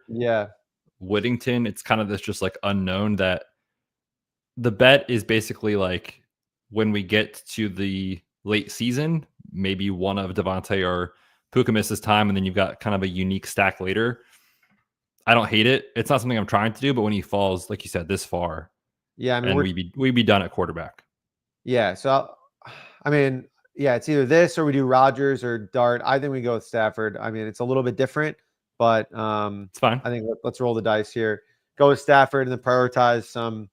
Whittington. It's kind of this just like unknown that the bet is basically like when we get to the late season, maybe one of Devontae or Puka misses time, and then you've got kind of a unique stack later. I don't hate it. It's not something I'm trying to do, but when he falls, like you said, this far, I mean, we'd be done at quarterback. Yeah, so I mean, it's either this or we do Rodgers or Dart. I think we go with Stafford. I mean, it's a little bit different, but it's fine. I think let's roll the dice here. Go with Stafford and then prioritize some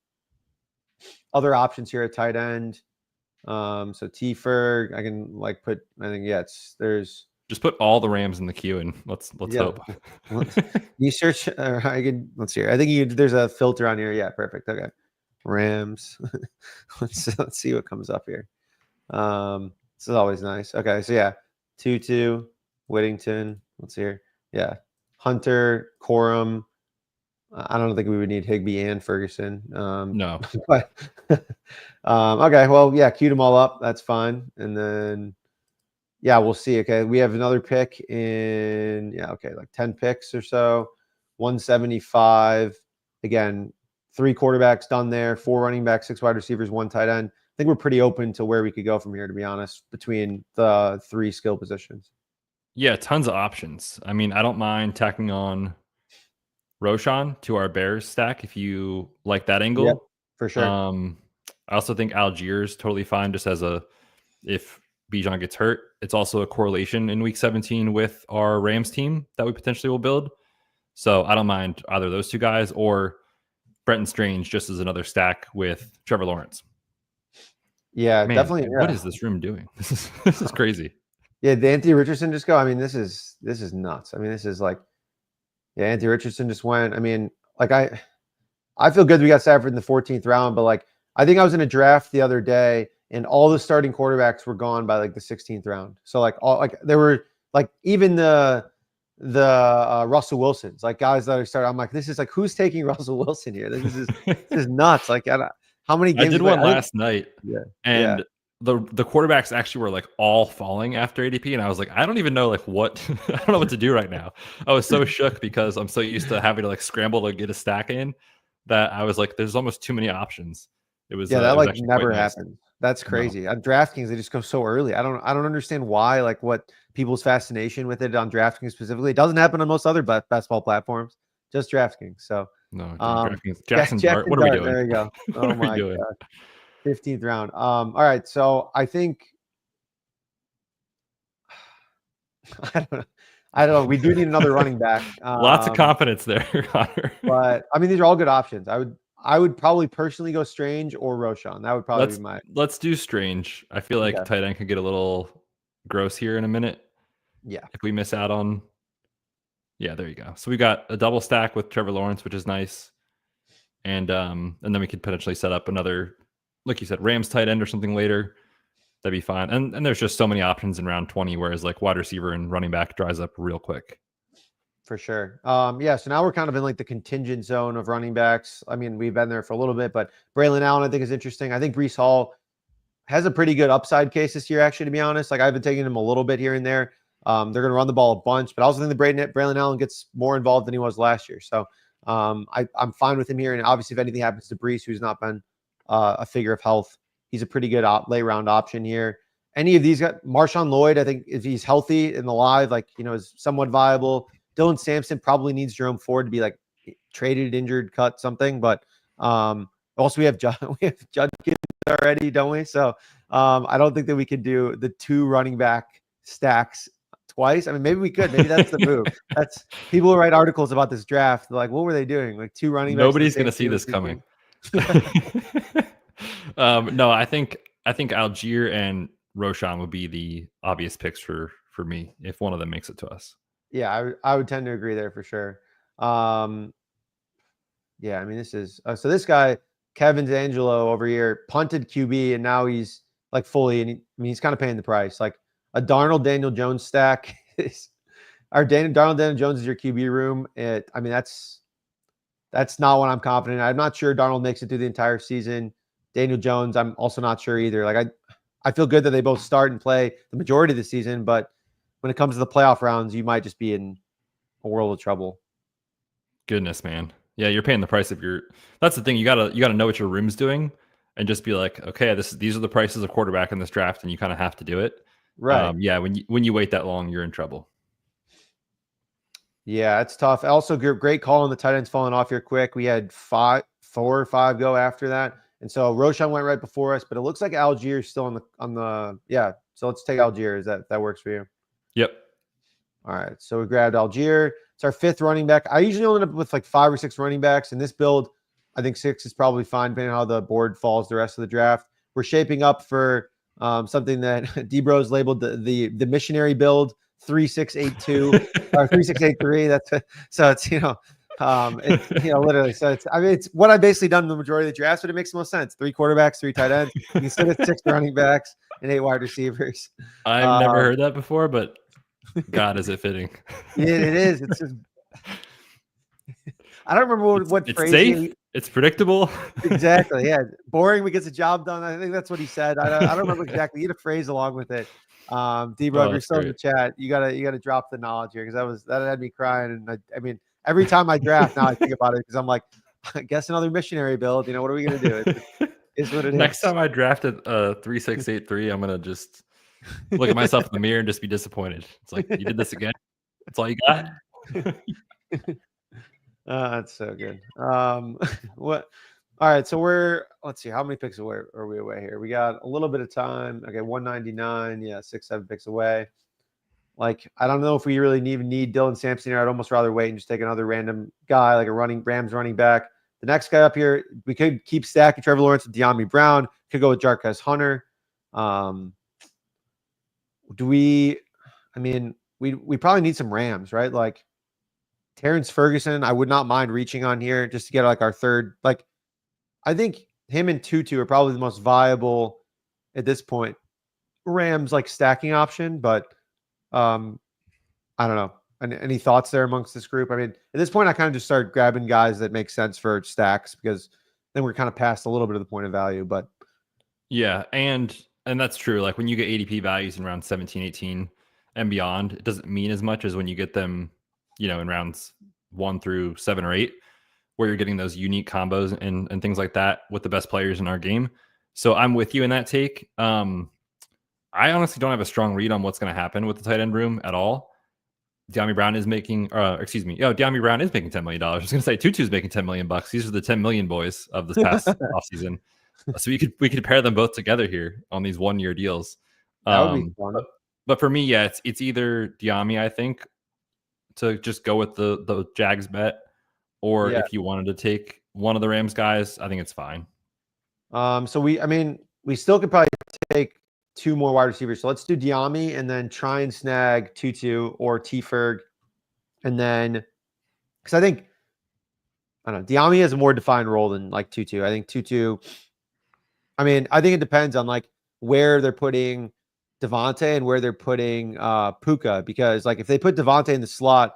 other options here at tight end. So T-Ferg, I can there's just put all the Rams in the queue and let's hope. You search. Let's see. I think there's a filter on here. Yeah, perfect. Okay, Rams. let's see what comes up here. This is always nice. Okay, so Tutu, Whittington. Let's see here. Yeah, Hunter, Corum. I don't think we would need Higbee and Ferguson. No. But okay, well, queued them all up. That's fine. And then we'll see. Okay, we have another pick in like 10 picks or so. 175. Again, 3 quarterbacks done there, 4 running backs, 6 wide receivers, 1 tight end. I think we're pretty open to where we could go from here, to be honest, between the 3 skill positions. Yeah, tons of options. I mean, I don't mind tacking on Roshan to our Bears stack if you like that angle. Yep, for sure. I also think Algiers totally fine just as if Bijan gets hurt. It's also a correlation in week 17 with our Rams team that we potentially will build. So I don't mind either of those 2 guys or Brenton Strange just as another stack with Trevor Lawrence. Yeah, man, definitely. What is this room doing? This is crazy. Yeah, the Anthony Richardson just go. I mean, this is nuts. I mean, this is like, Anthony Richardson just went. I mean, like I feel good we got Stafford in the 14th round, but like I think I was in a draft the other day and all the starting quarterbacks were gone by like the 16th round. So like there were like even the Russell Wilsons, like guys that are starting. I'm like, this is like, who's taking Russell Wilson here? This is nuts. Like, how many games? I did one last night, and the quarterbacks actually were like all falling after ADP, and I was like, I don't even know like what I don't know what to do right now. I was so shook because I'm so used to having to like scramble to get a stack in that I was like, there's almost too many options. It was that like never happened. That's crazy. No. On DraftKings, they just go so early. I don't understand why. Like what people's fascination with it on DraftKings specifically. It doesn't happen on most other basketball platforms. Just DraftKings. So no, DraftKings. Jackson Dart. What are we doing? There you go. Oh my god. 15th round. All right. So I think I don't know. We do need another running back. Lots of confidence there, Connor. But I mean, these are all good options. I would probably personally go Strange or Roshan. That would probably be my. Let's do Strange. I feel like tight end could get a little gross here in a minute. Yeah, if we miss out on. Yeah, there you go. So we got a double stack with Trevor Lawrence, which is nice, and then we could potentially set up another, like you said, Rams tight end or something later. That'd be fine. And there's just so many options in round 20, whereas like wide receiver and running back dries up real quick. for sure. Yeah, so now we're kind of in like the contingent zone of running backs. I mean, we've been there for a little bit, but Braylon Allen I think is interesting. I think Breece Hall has a pretty good upside case this year, actually, to be honest. Like I've been taking him a little bit here and there. They're going to run the ball a bunch, but I also think the Braylon Allen gets more involved than he was last year. So I'm fine with him here. And obviously, if anything happens to Breece, who's not been a figure of health, he's a pretty good late round option here. Any of these got Marshawn Lloyd, I think if he's healthy and alive, like, is somewhat viable. Dylan Sampson probably needs Jerome Ford to be like traded, injured, cut, something. But also we have Judkins already, don't we? So I don't think that we can do the 2 running back stacks twice. I mean, maybe we could. Maybe that's the move. That's people who write articles about this draft. Like, what were they doing? Like 2 running backs. Nobody's going to see this coming. No, I think Algier and Roshan would be the obvious picks for me if one of them makes it to us. Yeah, I would tend to agree there for sure. Yeah, I mean, this is so this guy Kevin Angelo over here punted QB, and now he's like fully, and he's kind of paying the price. Like a Darnold Daniel Jones stack is Darnold Daniel Jones is your QB room. I mean, that's not what I'm confident in. I'm not sure Darnold makes it through the entire season. Daniel Jones, I'm also not sure either. Like I feel good that they both start and play the majority of the season, but when it comes to the playoff rounds, you might just be in a world of trouble. Goodness, man. Yeah, you're paying the price of your. That's the thing. You gotta know what your room's doing, and just be like, okay, these are the prices of quarterback in this draft, and you kind of have to do it. Right. Yeah. When you wait that long, you're in trouble. Yeah, it's tough. Also, great call on the tight ends falling off here quick. We had 4 or 5 go after that, and so Roshan went right before us. But it looks like Algier is still on the yeah. So let's take Algier. Is that works for you? Yep. All right. So we grabbed Algier. It's our 5th running back. I usually end up with like 5 or 6 running backs. In this build, I think 6 is probably fine, depending on how the board falls the rest of the draft. We're shaping up for something that D-Bros labeled the missionary build 3682 or 3683. So it's literally. So it's what I've basically done in the majority of the drafts, but it makes the most sense. 3 quarterbacks, 3 tight ends. You can sit at 6 running backs and 8 wide receivers. I've never heard that before, but God, is it fitting? It is. It's just. I don't remember what it's phrase. Safe. It's predictable. Exactly. Yeah. Boring, but gets the job done. I think that's what he said. I don't remember exactly. You had a phrase along with it. D-Bro, you're still in the chat. You gotta drop the knowledge here, because that had me crying. And I mean, every time I draft now, I think about it, because I'm like, I guess another missionary build. What are we gonna do? It's what it is. Next time I drafted 3683, I'm gonna just look at myself in the mirror and just be disappointed. It's like, you did this again. That's all you got. That's so good. What? All right, so let's see, how many picks away are we away here? We got a little bit of time. Okay, 199. Yeah, 6-7 picks away. Like, I don't know if we really even need Dylan Sampson here. I'd almost rather wait and just take another random guy, like a Rams running back. The next guy up here, we could keep stacking Trevor Lawrence with De'Ami Brown. Could go with Jarquez Hunter. We probably need some Rams, right? Like Terrence Ferguson, I would not mind reaching on here just to get like our third. Like, I think him and Tutu are probably the most viable at this point Rams like stacking option, but I don't know. Any thoughts there amongst this group? I mean, at this point, I kind of just start grabbing guys that make sense for stacks, because then we're kind of past a little bit of the point of value. But yeah, and that's true. Like when you get ADP values in round 17, 18 and beyond, it doesn't mean as much as when you get them, in rounds 1 through 7 or 8, where you're getting those unique combos and things like that with the best players in our game. So I'm with you in that take. I honestly don't have a strong read on what's going to happen with the tight end room at all. De'Ami Brown is making, De'Ami Brown is making $10 million. I was going to say Tutu's making $10 million. These are the 10 million boys of this past offseason. So we could pair them both together here on these 1-year deals. That would be fun. But for me, yeah, it's either De'Ami, I think, to just go with the Jags bet, or if you wanted to take one of the Rams guys, I think it's fine. So we still could probably take two more wide receivers. So let's do Diami and then try and snag Tutu or T Ferg. And then, because I think, I don't know, Diami has a more defined role than like Tutu. I think Tutu, I mean, I think it depends on like where they're putting Devontae and where they're putting Puka. Because like if they put Devontae in the slot,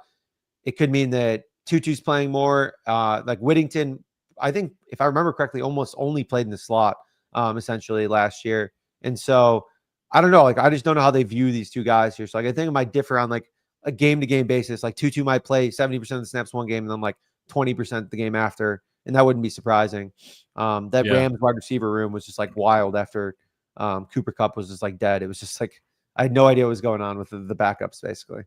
it could mean that Tutu's playing more. Like Whittington, I think if I remember correctly, almost only played in the slot essentially last year. And so I don't know. Like I just don't know how they view these two guys here. So like I think it might differ on like a game to game basis. Like Tutu might play 70% of the snaps one game and then like 20% the game after. And that wouldn't be surprising. That Yeah. Rams wide receiver room was just like wild after Cooper Kupp was just like dead. It was just like I had no idea what was going on with the backups basically.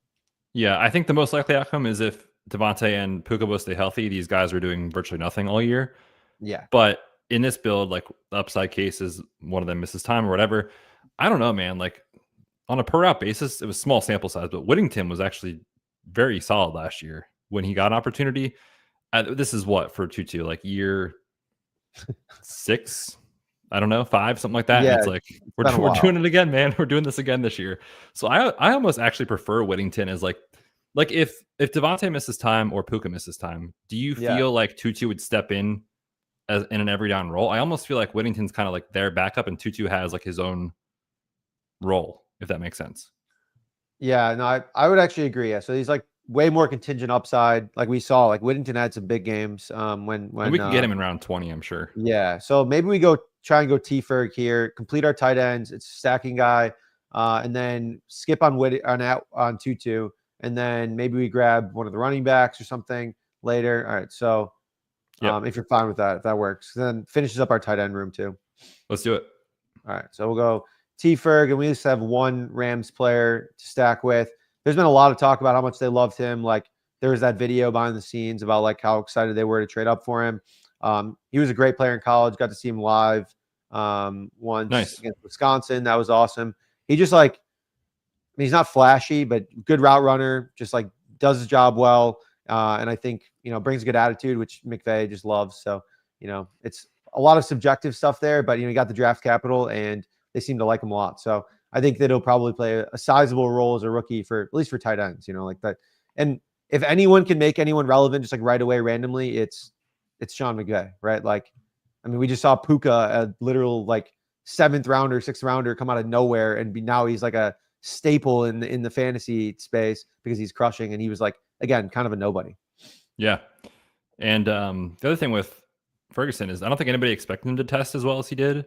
Yeah, I think the most likely outcome is if Devontae and Puka both stay healthy, these guys are doing virtually nothing all year. Yeah. But in this build, like the upside case is one of them misses time or whatever. I don't know, man. Like on a per route basis, it was small sample size, but Whittington was actually very solid last year when he got an opportunity. This is what for Tutu, like year 6, I don't know, 5, something like that. Yeah, And it's like we're doing it again, man. We're doing this again this year. So I almost actually prefer Whittington as like if Devontae misses time or Puka misses time, do you feel like Tutu would step in as in an every down role? I almost feel like Whittington's kind of like their backup, and Tutu has like his own role, if that makes sense. Yeah, no, I would actually agree. Yeah, so he's like way more contingent upside. Like we saw, like Whittington had some big games. When And we can get him in round 20, I'm sure. Yeah, so maybe we try and go T Ferg here, complete our tight ends. It's a stacking guy, and then skip on on Tutu, and then maybe we grab one of the running backs or something later. All right, so if you're fine with that, if that works, then finishes up our tight end room too. Let's do it. All right, so we'll go T Ferg, and we just have one Rams player to stack with. There's been a lot of talk about how much they loved him. Like there was that video behind the scenes about like how excited they were to trade up for him. He was a great player in college. Got to see him live once against Wisconsin. That was awesome. He just like, I mean, he's not flashy, but good route runner. Just like does his job well, and I think brings a good attitude, which McVay just loves. So it's a lot of subjective stuff there, but he got the draft capital and they seem to like him a lot. So I think that he'll probably play a sizable role as a rookie for at least for tight ends, like that. And if anyone can make anyone relevant just like right away randomly, it's Sean McVay, right? Like, I mean, we just saw Puka, a literal like 7th rounder, 6th rounder come out of nowhere and now he's like a staple in the fantasy space because he's crushing, and he was like, again, kind of a nobody. Yeah. And the other thing with Ferguson is I don't think anybody expected him to test as well as he did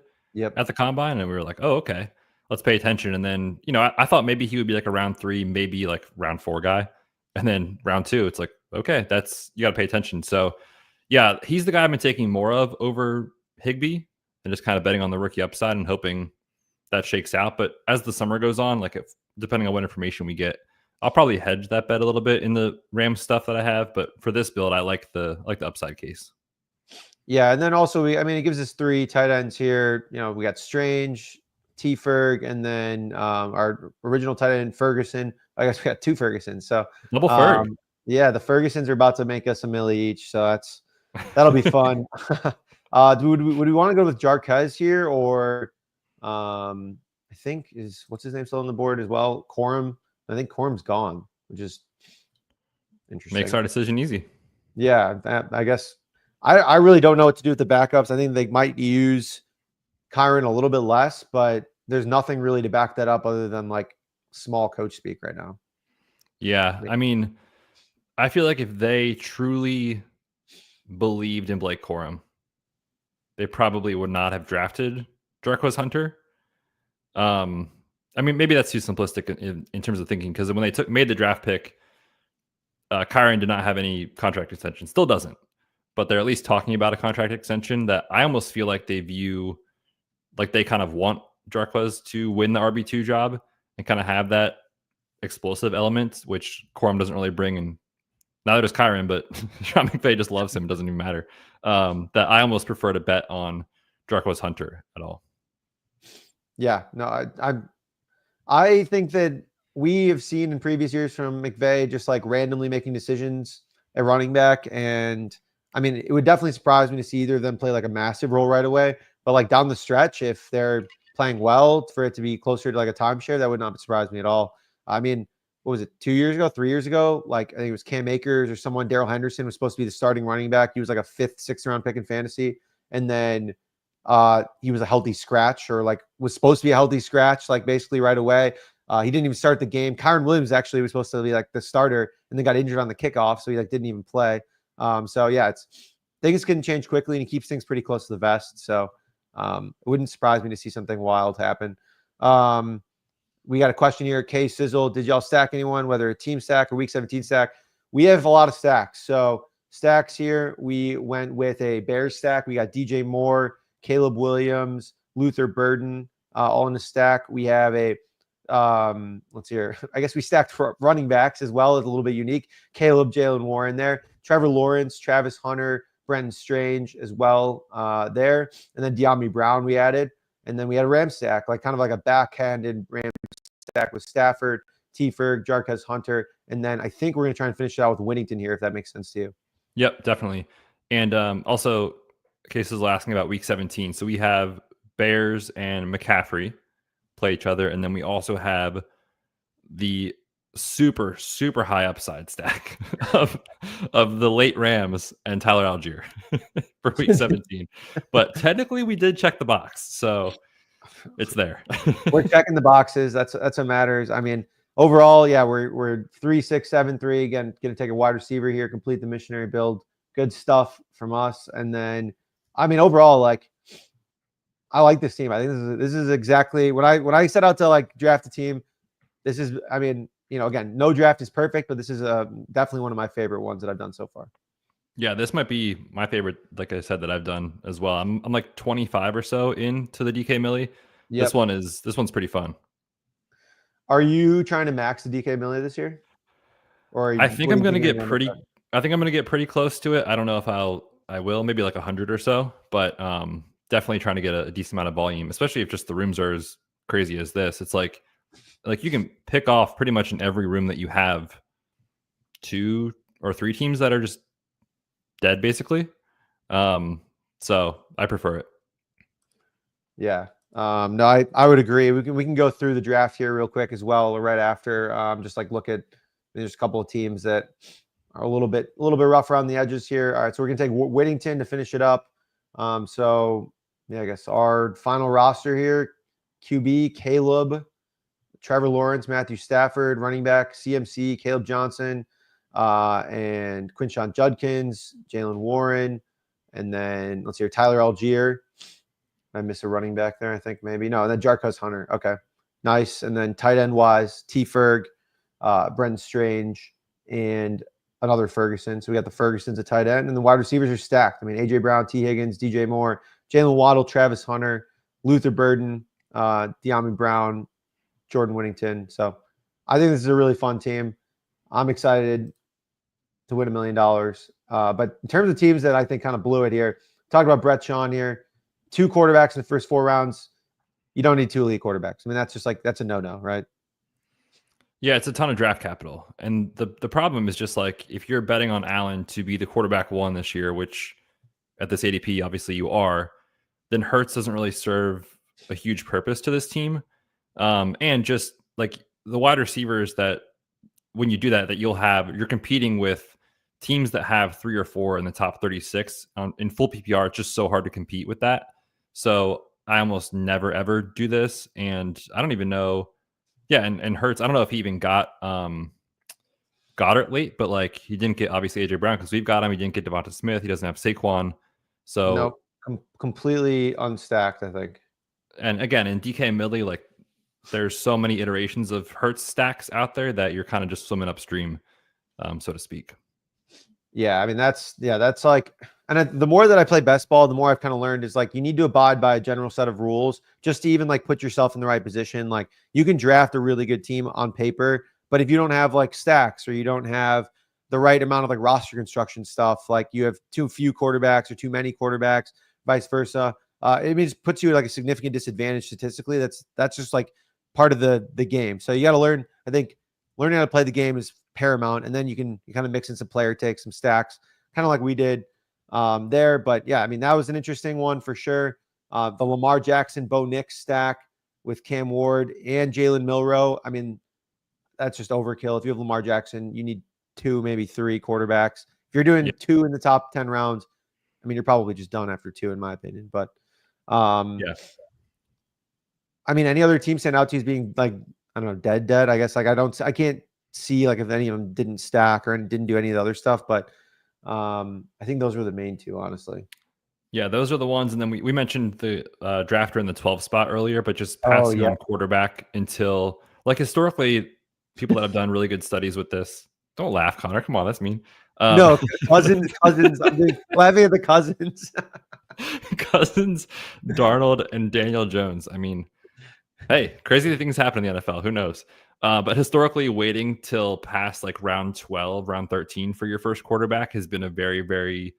at the combine. And we were like, oh, okay, let's pay attention. And then, I thought maybe he would be like a round 3, maybe like round 4 guy. And then round 2, it's like, okay, you got to pay attention. So yeah, he's the guy I've been taking more of over Higbee and just kind of betting on the rookie upside and hoping that shakes out. But as the summer goes on, like depending on what information we get, I'll probably hedge that bet a little bit in the Rams stuff that I have. But for this build, I like the upside case. Yeah, and then also it gives us 3 tight ends here. We got Strange, T Ferg, and then our original tight end Ferguson. I guess we got 2 Fergusons. So double Ferg. Yeah, the Fergusons are about to make us $1 million each, so that'll be fun. Would we want to go with Jarquez here, or I think what's his name still on the board as well? Corum. I think Corum's gone, which is interesting. Makes our decision easy. Yeah, I guess I really don't know what to do with the backups. I think they might use Kyron a little bit less, but there's nothing really to back that up other than like small coach speak right now. Yeah, I mean, I feel like if they truly believed in Blake Corum, they probably would not have drafted Jarquez Hunter. I mean, maybe that's too simplistic in terms of thinking, because when they made the draft pick, Kyron did not have any contract extension, still doesn't, but they're at least talking about a contract extension that I almost feel like they view, like they kind of want Jarquez to win the RB2 job and kind of have that explosive element, which Corum doesn't really bring. And neither does Kyron, but Sean McVay just loves him. It doesn't even matter. That I almost prefer to bet on Jarquez Hunter at all. Yeah, no, I think that we have seen in previous years from McVay just like randomly making decisions at running back. And I mean, it would definitely surprise me to see either of them play like a massive role right away. But like down the stretch, if they're playing well for it to be closer to like a timeshare, that would not surprise me at all. I mean, what was it, 2 years ago, 3 years ago? Like, I think it was Cam Akers or someone, Darrell Henderson was supposed to be the starting running back. He was like a 5th, 6th round pick in fantasy. And then he was a healthy scratch, or like was supposed to be a healthy scratch, like basically right away. He didn't even start the game. Kyron Williams actually was supposed to be like the starter and then got injured on the kickoff. So he like didn't even play. So yeah, things can change quickly, and he keeps things pretty close to the vest. So it wouldn't surprise me to see something wild happen. We got a question here. K Sizzle, did y'all stack anyone, whether a team stack or week 17 stack? We have a lot of stacks. So stacks here, we went with a Bears stack. We got DJ Moore, Caleb Williams, Luther Burden, all in the stack. We have a let's see here. I guess we stacked for running backs as well. It's a little bit unique. Caleb, Jalen Warren there, Trevor Lawrence, Travis Hunter, Brenton Strange as well there. And then De'Ami Brown we added. And then we had a Ram stack, like kind of like a backhanded Ram stack with Stafford, T. Ferg, Jarquez Hunter. And then I think we're going to try and finish it out with Whittington here, if that makes sense to you. Yep, definitely. And also, Cases asking about week 17. So we have Bears and McCaffrey play each other. And then we also have the super, super high upside stack of the late Rams and Tyler Algier for week 17. But technically we did check the box. So it's there. We're checking the boxes. That's what matters. I mean, overall, yeah, we're 3-6-7-3. Again, going to take a wide receiver here, complete the missionary build. Good stuff from us. And then, I mean, overall, like, I like this team. I think this is exactly when I set out to like draft a team. This is, I mean, you know, again, no draft is perfect, but this is definitely one of my favorite ones that I've done so far. Yeah, this might be my favorite, like I said, that I've done as well. I'm like 25 or so into the DK Millie. Yep. This one's pretty fun. Are you trying to max the DK Millie this year? Or I think I'm going to get pretty close to it. I don't know if I will, maybe like 100 or so, but definitely trying to get a decent amount of volume, especially if just the rooms are as crazy as this. It's like you can pick off pretty much in every room that you have 2 or 3 teams that are just dead, basically. So I prefer it. Yeah. No, I would agree. We can go through the draft here real quick as well, right after. Just like look at, there's a couple of teams that are a little bit rough around the edges here. All right, so we're gonna take Whittington to finish it up. So yeah, I guess our final roster here: QB Caleb, Trevor Lawrence, Matthew Stafford, running back CMC, Caleb Johnson, and Quinshon Judkins, Jalen Warren, and then let's see here, Tyler Algier. I miss a running back there, I think maybe. No, and then Jarquez Hunter. Okay, nice. And then tight end wise, T. Ferg, Brenton Strange, and another Ferguson. So we got the Fergusons at tight end, and the wide receivers are stacked. I mean, AJ Brown, T. Higgins, DJ Moore, Jalen Waddle, Travis Hunter, Luther Burden, De'Ami Brown, Jordan Whittington. So I think this is a really fun team. I'm excited to win $1 million. But in terms of teams that I think kind of blew it here, talk about Brett Sean here. 2 quarterbacks in the first 4 rounds. You don't need 2 elite quarterbacks. I mean, that's just like, that's a no-no, right? Yeah, it's a ton of draft capital. And the problem is just like, if you're betting on Allen to be the quarterback 1 this year, which at this ADP, obviously you are, then Hurts doesn't really serve a huge purpose to this team. And just like the wide receivers that when you do that you're competing with teams that have 3 or 4 in the top 36 in full PPR. It's just so hard to compete with that. So I almost never, ever do this. And I don't even know. Yeah. And Hurts, I don't know if he even got Goddard late, but like he didn't get obviously AJ Brown because we've got him. He didn't get Devonta Smith. He doesn't have Saquon. So no, completely unstacked, I think. And again, in DK Millie, like there's so many iterations of Hurts stacks out there that you're kind of just swimming upstream, so to speak. Yeah, I mean that's like, and the more that I play best ball, the more I've kind of learned is like you need to abide by a general set of rules just to even like put yourself in the right position. Like you can draft a really good team on paper, but if you don't have like stacks or you don't have the right amount of like roster construction stuff, like you have too few quarterbacks or too many quarterbacks, vice versa, it means puts you at like a significant disadvantage statistically. That's just like part of the game. So you got to learn. I think learning how to play the game is paramount, and then you kind of mix in some player takes, some stacks, kind of like we did there. But yeah, I mean that was an interesting one for sure. The Lamar Jackson, Bo Nix stack with Cam Ward and Jalen Milroe. I mean, that's just overkill. If you have Lamar Jackson, you need 2, maybe 3 quarterbacks. If you're doing 2 in the top 10 rounds, I mean, you're probably just done after 2, in my opinion. But Yeah. I mean, any other team stand out to you as being like, I don't know, dead? I guess like I can't see like if any of them didn't stack or didn't do any of the other stuff, but I think those were the main 2, honestly. Yeah, those are the ones. And then we mentioned the drafter in the 12 spot earlier, but just passing on quarterback until, like, historically, people that have done really good studies with this. Don't laugh, Connor. Come on, that's mean. No, Cousins. I'm laughing at the Cousins. Cousins, Darnold, and Daniel Jones. I mean, hey, crazy things happen in the NFL. Who knows? But historically, waiting till past like round 12, round 13 for your first quarterback has been a very, very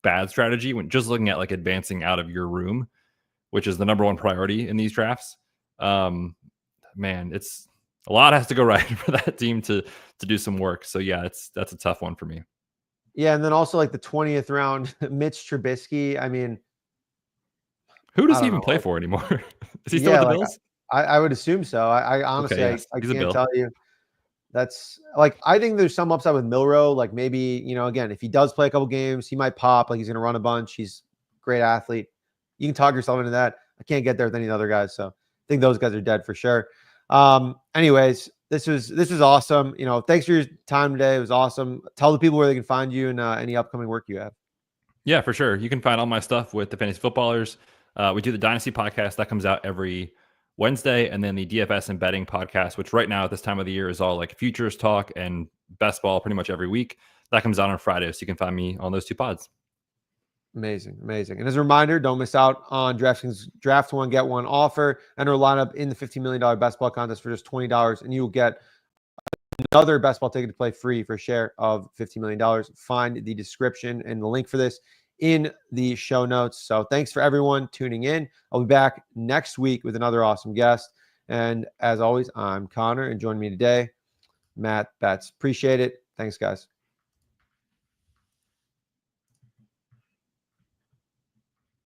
bad strategy when just looking at like advancing out of your room, which is the number one priority in these drafts. Man, it's a lot has to go right for that team to do some work. So yeah, that's a tough one for me. Yeah, and then also like the 20th round, Mitch Trubisky. I mean, who does he even play for anymore? Is he still with the Bills? I would assume so. I honestly, okay, yes. I can't tell you. That's like, I think there's some upside with Milroe. Like maybe, again, if he does play a couple games, he might pop. Like he's going to run a bunch. He's a great athlete. You can talk yourself into that. I can't get there with any of the other guys. So I think those guys are dead for sure. Anyways, this was awesome. Thanks for your time today. It was awesome. Tell the people where they can find you and any upcoming work you have. Yeah, for sure. You can find all my stuff with the Fantasy Footballers. We do the Dynasty podcast that comes out every Wednesday, and then the DFS and betting podcast, which right now at this time of the year is all like futures talk and best ball pretty much every week. That comes out on Friday, so you can find me on those 2 pods. Amazing. And as a reminder, don't miss out on DraftKings Draft One, Get One offer. Enter a lineup in the $15 million best ball contest for just $20, and you will get another best ball ticket to play free for a share of $15 million. Find the description and the link for this in the show notes. So thanks for everyone tuning in. I'll be back next week with another awesome guest. And as always, I'm Connor, and joining me today, Matt Betz. Appreciate it. Thanks, guys.